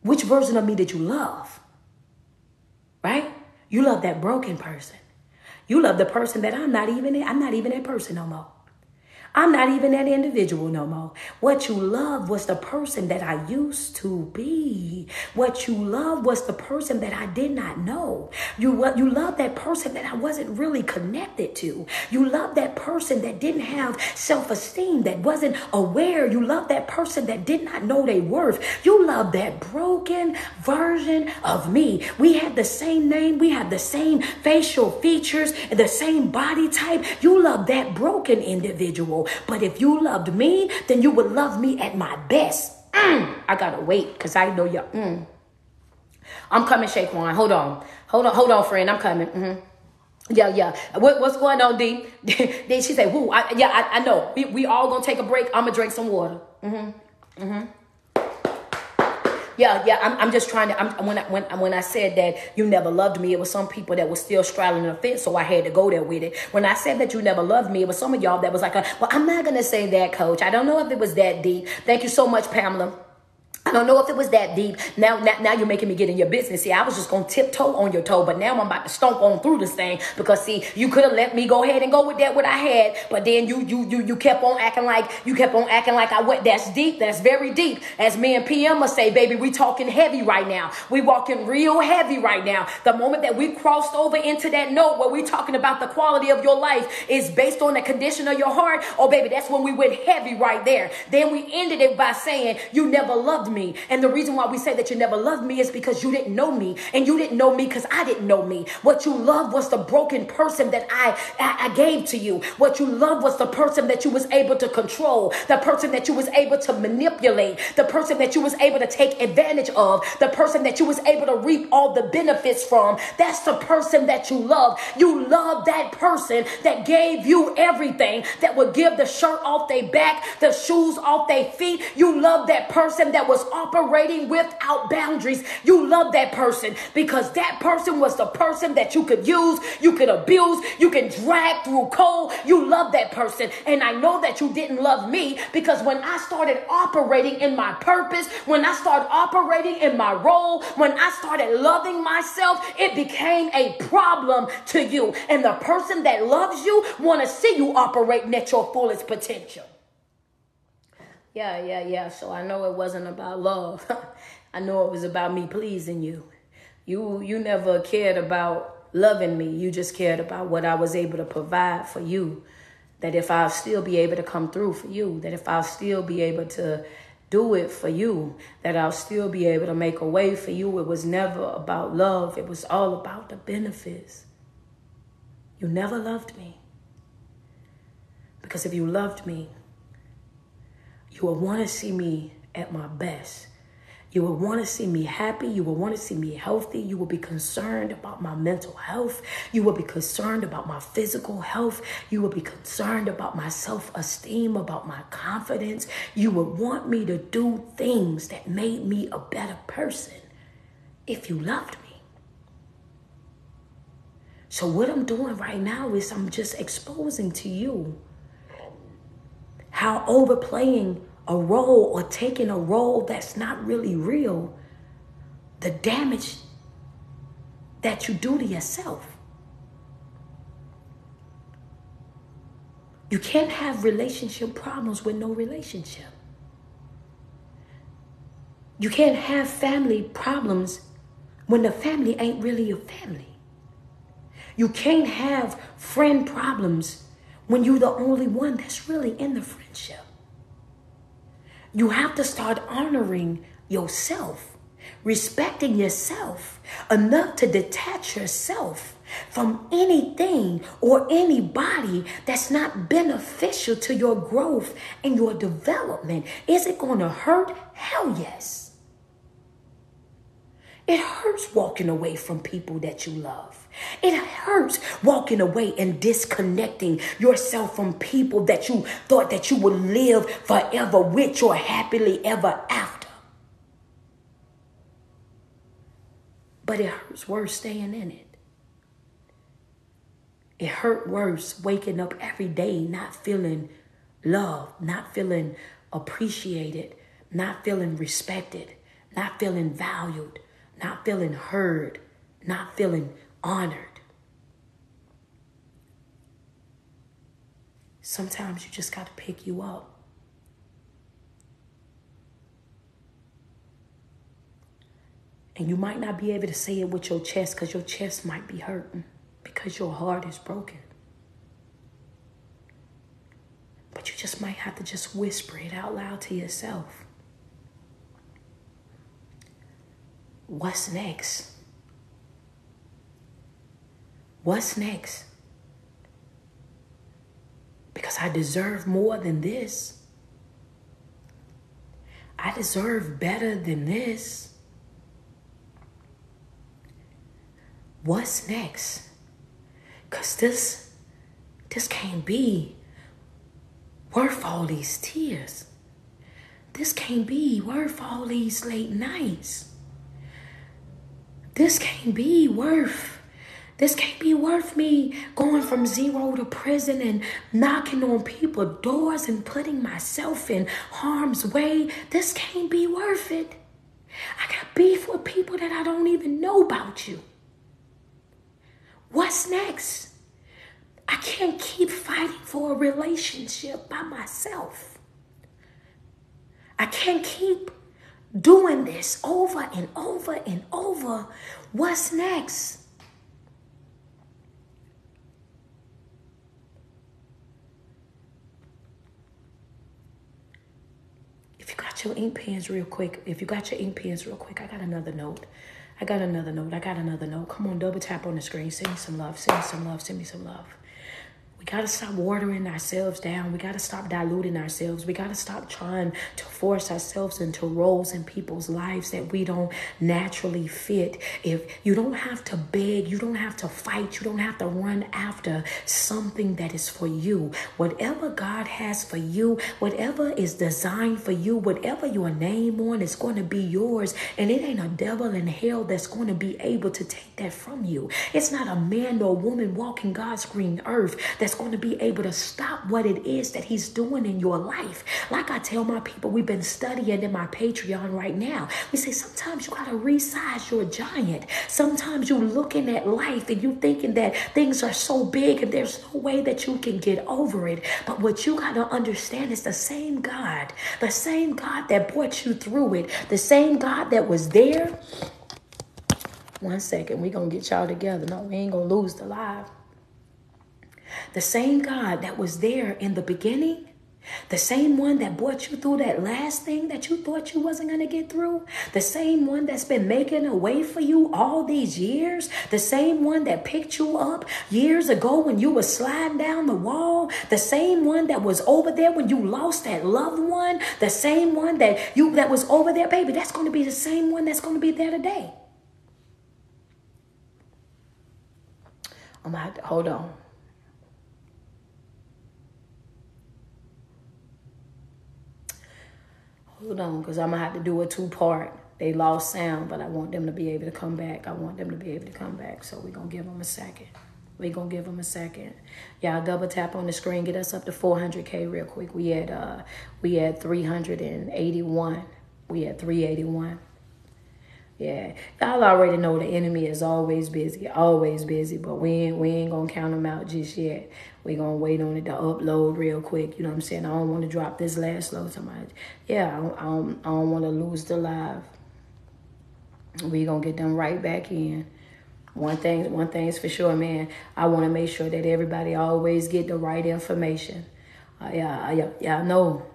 which version of me did you love? Right? You love that broken person. You love the person that I'm not even that person no more. I'm not even that individual no more. What you love was the person that I used to be. What you love was the person that I did not know. You love that person that I wasn't really connected to. You love that person that didn't have self-esteem, that wasn't aware. You love that person that did not know their worth. You love that broken version of me. We had the same name. We had the same facial features and the same body type. You love that broken individual. But if you loved me, then you would love me at my best. I gotta wait because I know you're. I'm coming, Shaquan. Hold on, friend. I'm coming. Yeah. What's going on, D? Then she said, "Woo, I know. We all gonna take a break. I'm gonna drink some water." Yeah. I'm just trying to. When I said that you never loved me, it was some people that were still straddling the fence, so I had to go there with it. When I said that you never loved me, it was some of y'all that was like, "Well, I'm not gonna say that, Coach. I don't know if it was that deep." Thank you so much, Pamela. I don't know if it was that deep. Now you're making me get in your business. See, I was just going to tiptoe on your toe, but now I'm about to stomp on through this thing because, see, you could have let me go ahead and go with that what I had, but then you kept on acting like I went. That's deep. That's very deep. As me and PM must say, baby, we talking heavy right now. We walking real heavy right now. The moment that we crossed over into that note where we talking about the quality of your life is based on the condition of your heart, oh, baby, that's when we went heavy right there. Then we ended it by saying you never loved me. me. And the reason why we say that you never loved me is because you didn't know me. And you didn't know me because I didn't know me. What you loved was the broken person that I gave to you. What you loved was the person that you was able to control, the person that you was able to manipulate, the person that you was able to take advantage of, the person that you was able to reap all the benefits from. That's the person that you love. You love that person that gave you everything, that would give the shirt off their back, the shoes off their feet. You love that person that was operating without boundaries. You love that person because that person was the person that you could use, you could abuse, you can drag through cold. You love that person. And I know that you didn't love me because when I started operating in my purpose, when I started operating in my role, when I started loving myself, it became a problem to you. And the person that loves you want to see you operating at your fullest potential. Yeah. So I know it wasn't about love. I know it was about me pleasing you. You never cared about loving me. You just cared about what I was able to provide for you. That if I'll still be able to come through for you, that if I'll still be able to do it for you, that I'll still be able to make a way for you. It was never about love. It was all about the benefits. You never loved me. Because if you loved me, you would want to see me at my best. You would want to see me happy. You would want to see me healthy. You would be concerned about my mental health. You would be concerned about my physical health. You would be concerned about my self-esteem, about my confidence. You would want me to do things that made me a better person if you loved me. So what I'm doing right now is I'm just exposing to you how overplaying a role or taking a role that's not really real, the damage that you do to yourself. You can't have relationship problems with no relationship. You can't have family problems when the family ain't really your family. You can't have friend problems when you're the only one that's really in the friendship. You have to start honoring yourself, respecting yourself enough to detach yourself from anything or anybody that's not beneficial to your growth and your development. Is it going to hurt? Hell yes. It hurts walking away from people that you love. It hurts walking away and disconnecting yourself from people that you thought that you would live forever with or happily ever after. But it hurts worse staying in it. It hurt worse waking up every day not feeling loved, not feeling appreciated, not feeling respected, not feeling valued, not feeling heard, not feeling honored. Sometimes you just got to pick you up. And you might not be able to say it with your chest because your chest might be hurting because your heart is broken. But you just might have to just whisper it out loud to yourself. What's next? What's next? Because I deserve more than this. I deserve better than this. What's next? Because this can't be worth all these tears. This can't be worth all these late nights. This can't be worth me going from zero to prison and knocking on people's doors and putting myself in harm's way. This can't be worth it. I got beef with people that I don't even know about you. What's next? I can't keep fighting for a relationship by myself. I can't keep doing this over and over and over. What's next? If you got got your ink pens real quick, if you got your ink pens real quick, I got another note. I got another note. Come on, double tap on the screen. Send me some love. Send me some love. We got to stop watering ourselves down. We got to stop diluting ourselves. We got to stop trying to force ourselves into roles in people's lives that we don't naturally fit. If you don't have to beg, you don't have to fight, you don't have to run after something that is for you. Whatever God has for you, whatever is designed for you, whatever your name on is going to be yours. And it ain't a devil in hell that's going to be able to take that from you. It's not a man or woman walking God's green earth that's going to be able to stop what it is that he's doing in your life. Like I tell my people, we've been studying in my Patreon right now. We say sometimes you got to resize your giant. Sometimes you're looking at life and you thinking that things are so big and there's no way that you can get over it. But what you got to understand is the same God that brought you through it, the same God that was there. 1 second, we going to get y'all together. No, we ain't going to lose the live. The same God that was there in the beginning, the same one that brought you through that last thing that you thought you wasn't going to get through, the same one that's been making a way for you all these years, the same one that picked you up years ago when you were sliding down the wall, the same one that was over there when you lost that loved one, the same one that was over there, baby, that's going to be the same one that's going to be there today. I'm going to have to hold on. Hold on, because I'm going to have to do a 2-part. They lost sound, but I want them to be able to come back. So we're going to give them a second. Y'all double tap on the screen. Get us up to 400K real quick. We had 381. We had 381. Yeah, y'all already know the enemy is always busy, but we ain't gonna count them out just yet. We gonna wait on it to upload real quick. You know what I'm saying? I don't want to drop this last load so much. Yeah, I don't want to lose the live. We gonna get them right back in. One thing's for sure, man. I want to make sure that everybody always get the right information. Y'all know.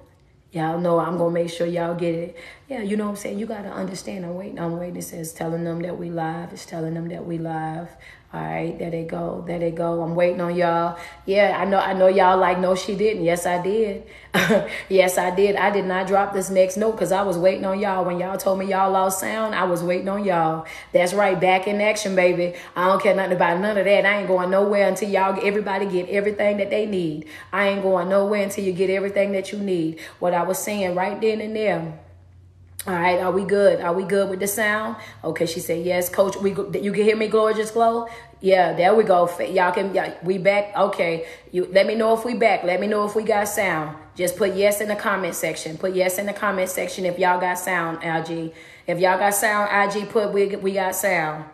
Y'all know I'm going to make sure y'all get it. Yeah, you know what I'm saying? You got to understand. I'm waiting. It says telling them that we live. It's telling them that we live. All right, there they go. I'm waiting on y'all. Yeah, I know y'all like, no, she didn't. Yes, I did. Yes, I did. I did not drop this next note because I was waiting on y'all. When y'all told me y'all lost sound, I was waiting on y'all. That's right. Back in action, baby. I don't care nothing about none of that. I ain't going nowhere until everybody get everything that they need. I ain't going nowhere until you get everything that you need. What I was saying right then and there. All right, are we good? Are we good with the sound? Okay, she said yes, Coach. You can hear me, Glorious Glow? Yeah, there we go. We back. Okay, let me know if we back. Let me know if we got sound. Just put yes in the comment section. Put yes in the comment section if y'all got sound, IG. If y'all got sound, IG, put we got sound.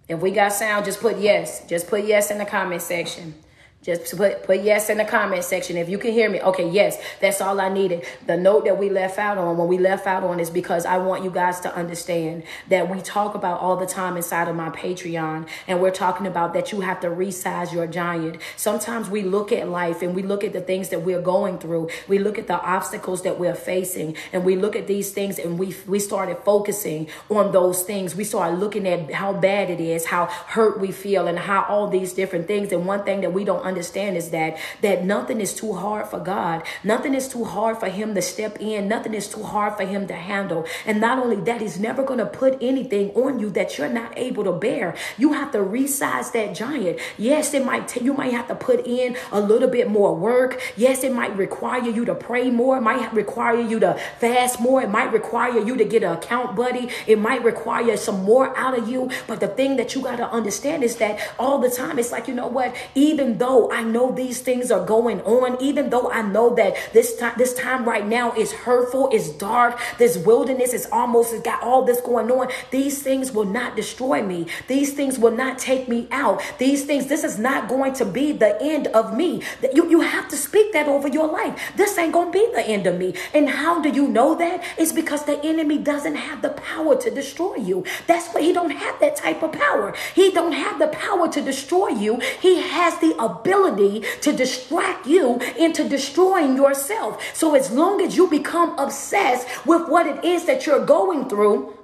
If we got sound, just put yes. Just put yes in the comment section. Just put yes in the comment section if you can hear me. Okay, yes, that's all I needed. The note that we left out on, when we left out on, is because I want you guys to understand that we talk about all the time inside of my Patreon, and we're talking about that you have to resize your giant. Sometimes we look at life and we look at the things that we're going through. We look at the obstacles that we're facing, and we look at these things, and we started focusing on those things. We started looking at how bad it is, how hurt we feel, and how all these different things. And one thing that we don't understand is that nothing is too hard for God. Nothing is too hard for him to step in. Nothing is too hard for him to handle. And not only that, he's never going to put anything on you that you're not able to bear. You have to resize that giant. Yes, you might have to put in a little bit more work. Yes, it might require you to pray more. It might require you to fast more. It might require you to get an account buddy. It might require some more out of you. But the thing that you got to understand is that all the time, it's like, you know what? Even though I know these things are going on, even though I know that this time right now is hurtful, is dark, this wilderness is almost, it's got all this going on, these things will not destroy me. These things will not take me out. This is not going to be the end of me. You have to speak that over your life. This ain't going to be the end of me. And how do you know that? It's because the enemy doesn't have the power to destroy you. That's why he don't have that type of power. He don't have the power to destroy you. He has the ability ability to distract you into destroying yourself. So as long as you become obsessed with what it is that you're going through,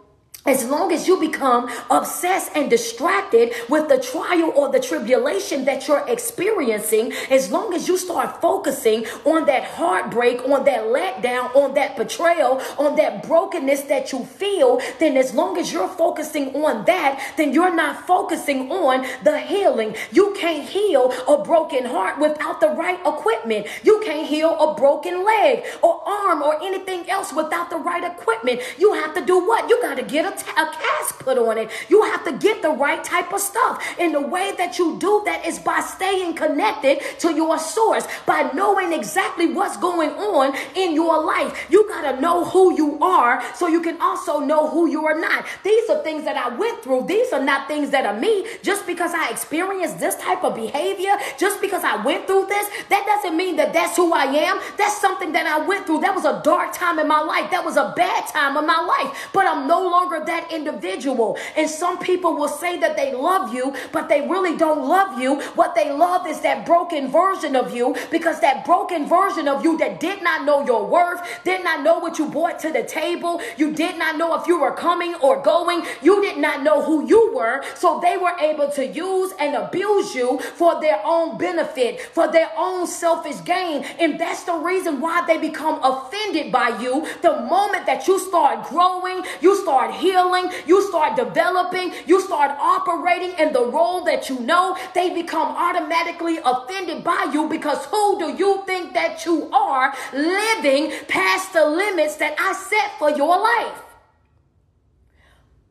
as long as you become obsessed and distracted with the trial or the tribulation that you're experiencing, as long as you start focusing on that heartbreak, on that letdown, on that betrayal, on that brokenness that you feel, then as long as you're focusing on that, then you're not focusing on the healing. You can't heal a broken heart without the right equipment. You can't heal a broken leg or arm or anything else without the right equipment. You have to do what? You got to get a cast put on it. You have to get the right type of stuff. And the way that you do that is by staying connected to your source, by knowing exactly what's going on in your life. You got to know who you are so you can also know who you are not. These are things that I went through. These are not things that are me. Just because I experienced this type of behavior, just because I went through this, that doesn't mean that that's who I am. That's something that I went through. That was a dark time in my life. That was a bad time in my life. But I'm no longer that individual. And some people will say that they love you, but they really don't love you. What they love is that broken version of you, because that broken version of you that did not know your worth, did not know what you brought to the table, you did not know if you were coming or going, you did not know who you were, so they were able to use and abuse you for their own benefit, for their own selfish gain. And that's the reason why they become offended by you. The moment that you start growing, you start healing, you start developing, you start operating in the role that you know, they become automatically offended by you, because who do you think that you are, living past the limits that I set for your life?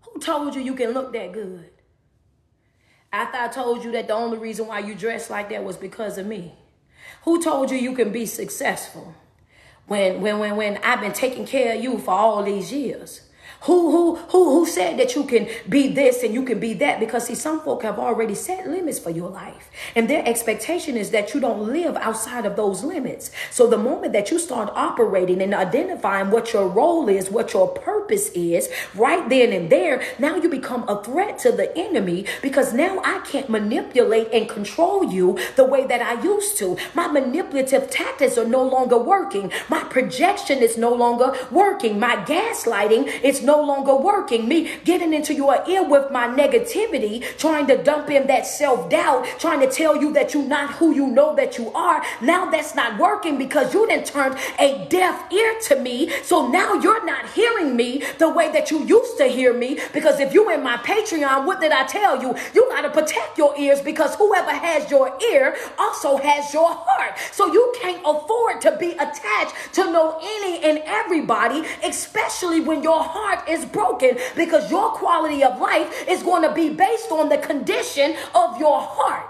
Who told you you can look that good? After I told you that the only reason why you dressed like that was because of me? Who told you you can be successful when I've been taking care of you for all these years? Who said that you can be this and you can be that? Because see, some folk have already set limits for your life, and their expectation is that you don't live outside of those limits. So the moment that you start operating and identifying what your role is, what your purpose is, right then and there, now you become a threat to the enemy, because now I can't manipulate and control you the way that I used to. My manipulative tactics are no longer working. My projection is no longer working. My gaslighting is no longer working. Me getting into your ear with my negativity, trying to dump in that self-doubt, trying to tell you that you're not who you know that you are. Now that's not working, because you done turned a deaf ear to me. So now you're not hearing me the way that you used to hear me. Because if you in my Patreon, what did I tell you? You got to protect your ears, because whoever has your ear also has your heart. So you can't afford to be attached to know any and everybody, especially when your heart is broken, because your quality of life is going to be based on the condition of your heart.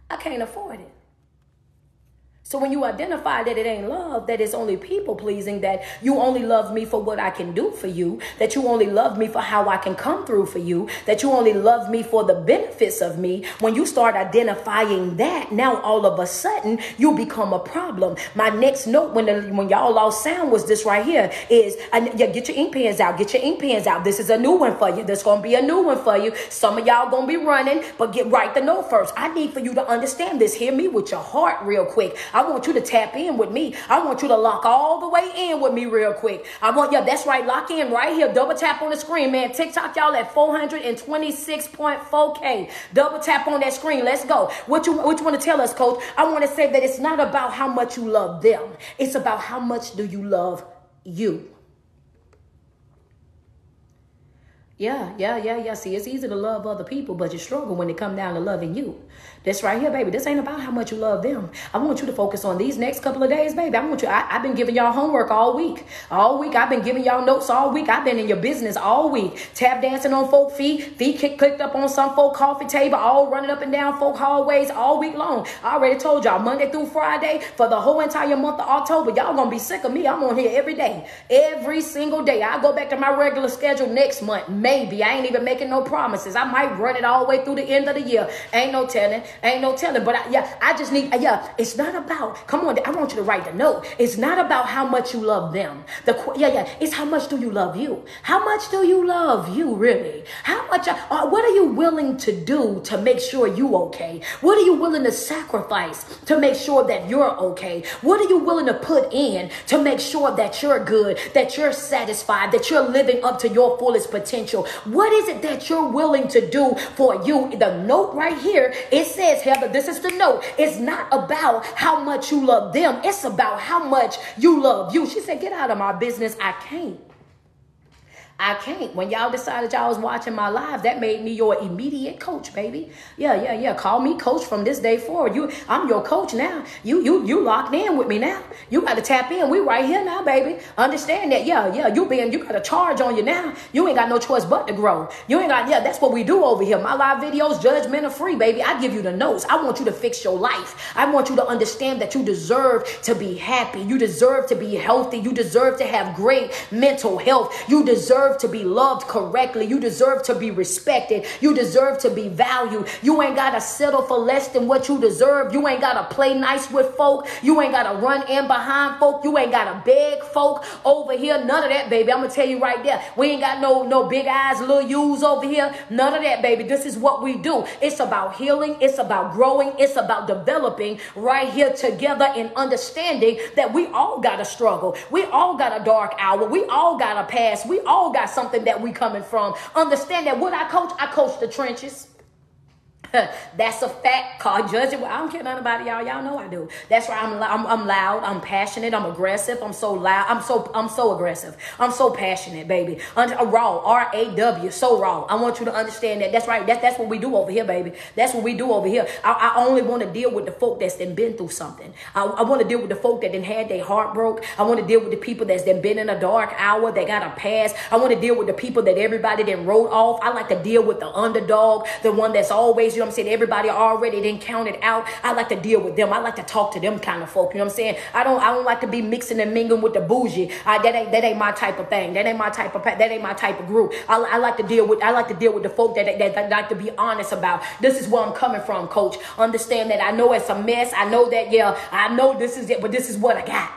I can't afford it. So when you identify that it ain't love, that it's only people pleasing, that you only love me for what I can do for you, that you only love me for how I can come through for you, that you only love me for the benefits of me, when you start identifying that, now all of a sudden you become a problem. My next note when y'all lost sound was this right here is, get your ink pens out, get your ink pens out. This is a new one for you. There's going to be a new one for you. Some of y'all going to be running, but write the note first. I need for you to understand this. Hear me with your heart real quick. I want you to tap in with me. I want you to lock all the way in with me real quick. That's right. Lock in right here. Double tap on the screen, man. TikTok, y'all at 426.4K. Double tap on that screen. Let's go. What you want to tell us, coach? I want to say that it's not about how much you love them. It's about how much do you love you. Yeah. See, it's easy to love other people, but you struggle when it comes down to loving you. This right here, baby. This ain't about how much you love them. I want you to focus on these next couple of days, baby. I've been giving y'all homework all week. I've been giving y'all notes all week. I've been in your business all week. Tap dancing on folk feet clicked up on some folk coffee table, all running up and down folk hallways all week long. I already told y'all, Monday through Friday, for the whole entire month of October, y'all gonna be sick of me. I'm on here every day, every single day. I'll go back to my regular schedule next month, Maybe. I ain't even making no promises. I might run it all the way through the end of the year. Ain't no telling. Ain't no telling. But I just need, it's not about, come on, I want you to write the note. It's not about how much you love them. It's how much do you love you? How much do you love you, really? How much, what are you willing to do to make sure you okay? What are you willing to sacrifice to make sure that you're okay? What are you willing to put in to make sure that you're good, that you're satisfied, that you're living up to your fullest potential? What is it that you're willing to do for you? The note right here, it says, Heather, this is the note. It's not about how much you love them. It's about how much you love you. She said, get out of my business. I can't. When y'all decided y'all was watching my live, that made me your immediate coach, baby. Yeah. Call me coach from this day forward. I'm your coach now. You locked in with me now. You got to tap in. We right here now, baby. Understand that. Yeah. You got a charge on you now. You ain't got no choice but to grow. You ain't got, that's what we do over here. My live videos, judgment are free, baby. I give you the notes. I want you to fix your life. I want you to understand that you deserve to be happy. You deserve to be healthy. You deserve to have great mental health. You deserve to be loved correctly. You deserve to be respected. You deserve to be valued. You ain't got to settle for less than what you deserve. You ain't got to play nice with folk. You ain't got to run in behind folk. You ain't got to beg folk over here. None of that, baby. I'm going to tell you right there. We ain't got no big eyes, little U's over here. None of that, baby. This is what we do. It's about healing. It's about growing. It's about developing right here together and understanding that we all got a struggle. We all got a dark hour. We all got a past. We all got something that we coming from. Understand that what I coach the trenches. That's a fact. Call judge it. I don't care nothing about y'all. Y'all know I do. That's right. I'm loud. I'm passionate. I'm aggressive. I'm so loud. I'm so aggressive. I'm so passionate, baby. Raw. R-A-W. So raw. I want you to understand that. That's right. That's what we do over here, baby. That's what we do over here. I only want to deal with the folk that's been through something. I want to deal with the folk that had their heart broke. I want to deal with the people that's been in a dark hour. They got a past. I want to deal with the people that everybody wrote off. I like to deal with the underdog, the one that's always, you know what I'm saying, everybody already didn't count it out. I like to deal with them. I like to talk to them kind of folk. You know what I'm saying? I don't like to be mixing and mingling with the bougie. That ain't my type of thing. That ain't my type of group. I like to deal with the folk that like to be honest about. This is where I'm coming from, coach. Understand that I know it's a mess. I know that, I know this is it, but this is what I got.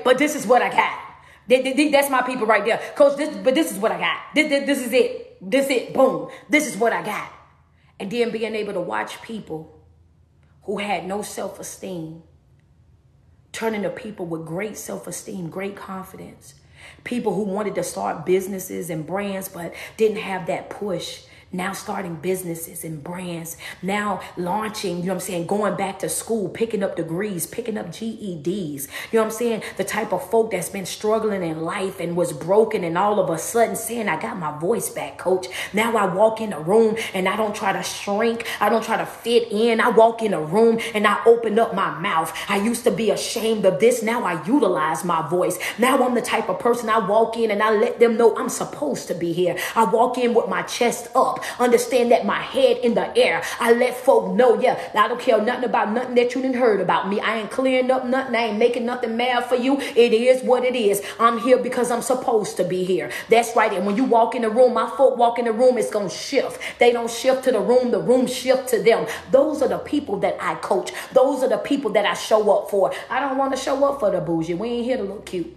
But this is what I got. That's my people right there. Coach, this is what I got. This is it. This it. Boom. This is what I got. And then being able to watch people who had no self-esteem turn into people with great self-esteem, great confidence. People who wanted to start businesses and brands but didn't have that push. Now starting businesses and brands, now launching, you know what I'm saying, going back to school, picking up degrees, picking up GEDs, you know what I'm saying, the type of folk that's been struggling in life and was broken and all of a sudden saying, I got my voice back, coach. Now I walk in a room and I don't try to shrink. I don't try to fit in. I walk in a room and I open up my mouth. I used to be ashamed of this. Now I utilize my voice. Now I'm the type of person I walk in and I let them know I'm supposed to be here. I walk in with my chest up. Understand that my head in the air. I let folk know, I don't care nothing about nothing that you done heard about me. I ain't clearing up nothing. I ain't making nothing mad for you. It is what it is. I'm here because I'm supposed to be here. That's right. And when you walk in the room, my folk walk in the room, it's going to shift. They don't shift to the room shift to them. Those are the people that I coach. Those are the people that I show up for. I don't want to show up for the bougie. We ain't here to look cute.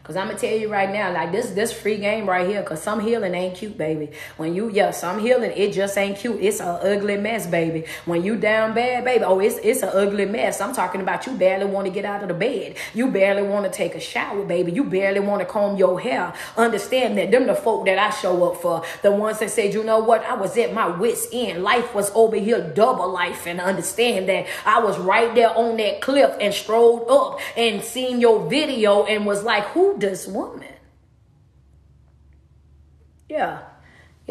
Because I'm going to tell you right now, like this free game right here, because some healing ain't cute, baby. When some healing, it just ain't cute. It's an ugly mess, baby. When you down bad, baby, it's an ugly mess. I'm talking about you barely want to get out of the bed. You barely want to take a shower, baby. You barely want to comb your hair. Understand that them the folk that I show up for. The ones that said, you know what, I was at my wit's end. Life was over here double life. And understand that I was right there on that cliff and strolled up and seen your video and was like, who this woman? Yeah,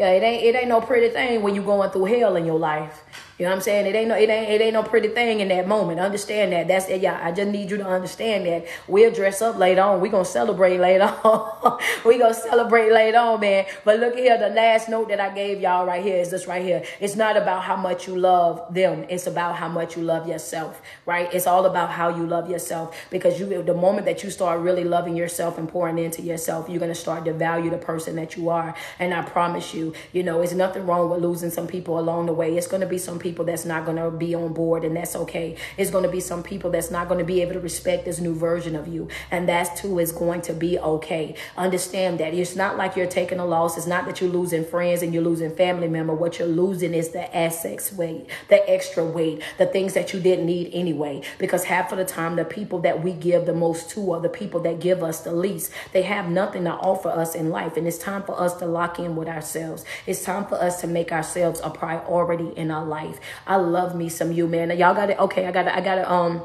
Yeah, it ain't no pretty thing when you going through hell in your life. You know what I'm saying? It ain't no pretty thing in that moment. Understand that. That's it. Yeah, I just need you to understand that. We'll dress up later on. We're gonna celebrate later on. We gonna celebrate later on, man. But look here, the last note that I gave y'all right here is this right here. It's not about how much you love them. It's about how much you love yourself, right? It's all about how you love yourself, because the moment that you start really loving yourself and pouring into yourself, you're gonna start to value the person that you are. And I promise you, it's nothing wrong with losing some people along the way. It's gonna be some people that's not going to be on board, and that's okay. It's going to be some people that's not going to be able to respect this new version of you, and that too is going to be okay. Understand that it's not like you're taking a loss. It's not that you're losing friends and you're losing family member. What you're losing is the assets weight, the extra weight, the things that you didn't need anyway, because half of the time the people that we give the most to are the people that give us the least. They have nothing to offer us in life, and it's time for us to lock in with ourselves. It's time for us to make ourselves a priority in our life. I love me some you, man. Y'all got it. Okay, I got to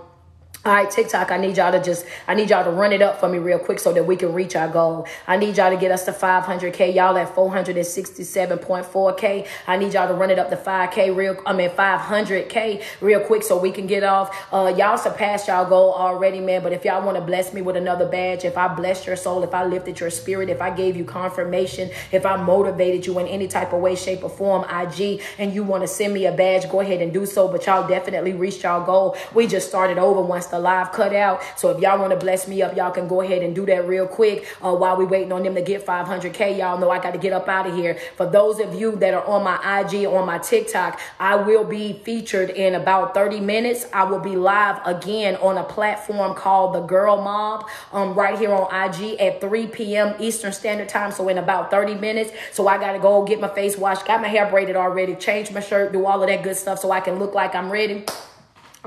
all right, TikTok, I need y'all to run it up for me real quick so that we can reach our goal. I need y'all to get us to 500K. Y'all at 467.4K. I need y'all to run it up to 500K real quick so we can get off. Y'all surpassed y'all goal already, man. But if y'all want to bless me with another badge, if I blessed your soul, if I lifted your spirit, if I gave you confirmation, if I motivated you in any type of way, shape, or form, IG, and you want to send me a badge, go ahead and do so. But y'all definitely reached y'all goal. We just started over once the live cut out. So if y'all want to bless me up, y'all can go ahead and do that real quick while we waiting on them to get 500K. Y'all know I got to get up out of here. For those of you that are on my IG, on my TikTok, I will be featured in about 30 minutes. I will be live again on a platform called The Girl Mob right here on IG at 3 p.m. Eastern Standard Time. So in about 30 minutes. So I got to go get my face washed, got my hair braided already, change my shirt, do all of that good stuff so I can look like I'm ready.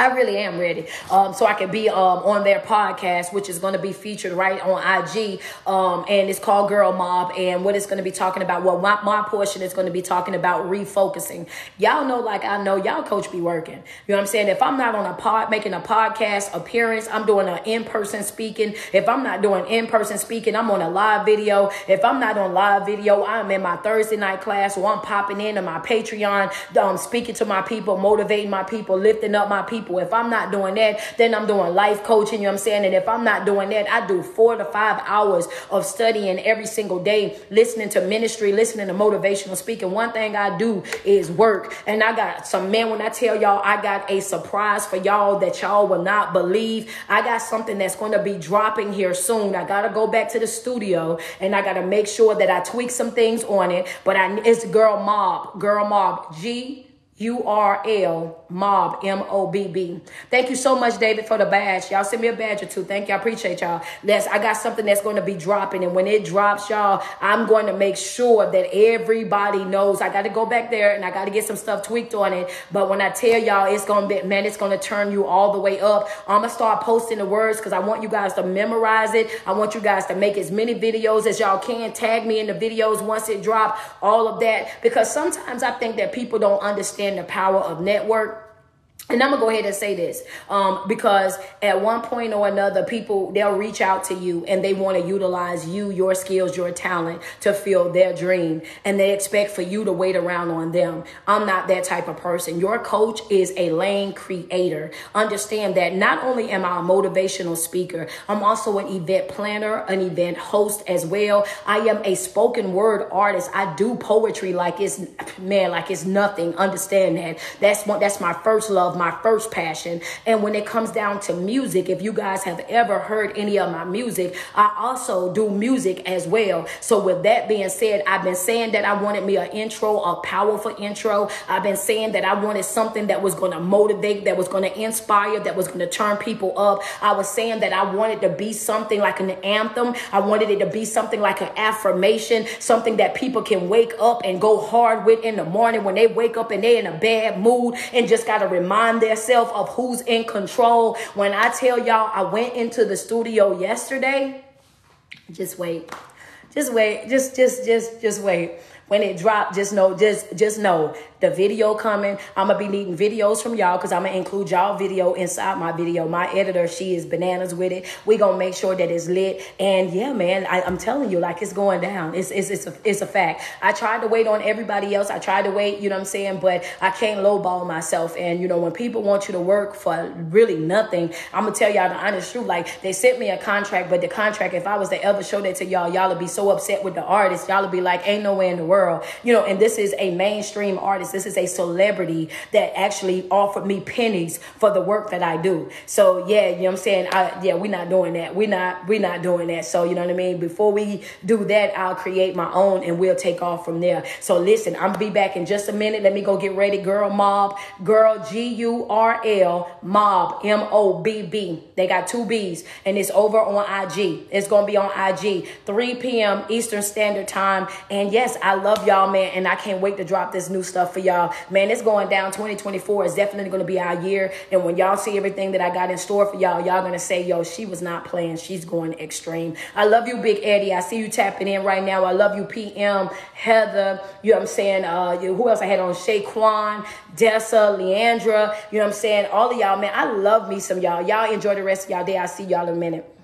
I really am ready. So I can be on their podcast, which is going to be featured right on IG. And it's called Girl Mob. And what it's going to be talking about, well, my portion is going to be talking about refocusing. Y'all know, like I know, y'all coach be working. You know what I'm saying? If I'm not on making a podcast appearance, I'm doing an in-person speaking. If I'm not doing in-person speaking, I'm on a live video. If I'm not on live video, I'm in my Thursday night class, or I'm popping into my Patreon, speaking to my people, motivating my people, lifting up my people. If I'm not doing that, then I'm doing life coaching, you know what I'm saying? And if I'm not doing that, I do 4 to 5 hours of studying every single day, listening to ministry, listening to motivational speaking. One thing I do is work. And I got some, man, when I tell y'all, I got a surprise for y'all that y'all will not believe. I got something that's going to be dropping here soon. I got to go back to the studio and I got to make sure that I tweak some things on it. But it's Girl Mob, GURL Mob, MOBB. Thank you so much, David, for the badge. Y'all send me a badge or two. Thank you. I appreciate y'all. I got something that's going to be dropping. And when it drops, y'all, I'm going to make sure that everybody knows. I got to go back there and I got to get some stuff tweaked on it. But when I tell y'all, it's going to be, man, it's going to turn you all the way up. I'm going to start posting the words because I want you guys to memorize it. I want you guys to make as many videos as y'all can. Tag me in the videos once it drops, all of that. Because sometimes I think that people don't understand the power of network. And I'm going to go ahead and say this, because at one point or another, people, they'll reach out to you and they want to utilize you, your skills, your talent to fill their dream. And they expect for you to wait around on them. I'm not that type of person. Your coach is a lane creator. Understand that not only am I a motivational speaker, I'm also an event planner, an event host as well. I am a spoken word artist. I do poetry like it's nothing. Understand that. That's my first love, my first passion. And when it comes down to music, if you guys have ever heard any of my music, I also do music as well. So with that being said, I've been saying that I wanted me an intro, a powerful intro. I've been saying that I wanted something that was going to motivate, that was going to inspire, that was going to turn people up. I was saying that I wanted to be something like an anthem. I wanted it to be something like an affirmation, something that people can wake up and go hard with in the morning when they wake up and they're in a bad mood and just got to remind themselves of who's in control. When I tell y'all, I went into the studio yesterday. Just wait. Just wait. When it drop, just know the video coming. I'm going to be needing videos from y'all because I'm going to include y'all video inside my video. My editor, she is bananas with it. We going to make sure that it's lit. And yeah, man, I'm telling you, like, it's going down. It's a fact. I tried to wait on everybody else. I tried to wait, you know what I'm saying? But I can't lowball myself. And, you know, when people want you to work for really nothing, I'm going to tell y'all the honest truth. Like, they sent me a contract, but the contract, if I was to ever show that to y'all, y'all would be so upset with the artist. Y'all would be like, ain't no way in the world. You know, and this is a mainstream artist. This is a celebrity that actually offered me pennies for the work that I do. So yeah, you know what I'm saying? We're not doing that. We're not doing that. So you know what I mean? Before we do that, I'll create my own and we'll take off from there. So listen, I'm gonna be back in just a minute. Let me go get ready. Girl Mob, girl GURL Mob, MOBB. They got 2 B's and it's over on IG. It's gonna be on IG, 3 p.m. Eastern Standard Time. And yes, I love y'all, man, and I can't wait to drop this new stuff for y'all. Man, it's going down. 2024 is definitely going to be our year. And when y'all see everything that I got in store for y'all, y'all going to say, yo, she was not playing. She's going extreme. I love you, Big Eddie. I see you tapping in right now. I love you, PM, Heather. You know what I'm saying? Who else I had on? Shaquan, Dessa, Leandra. You know what I'm saying? All of y'all, man, I love me some y'all. Y'all enjoy the rest of y'all day. I'll see y'all in a minute.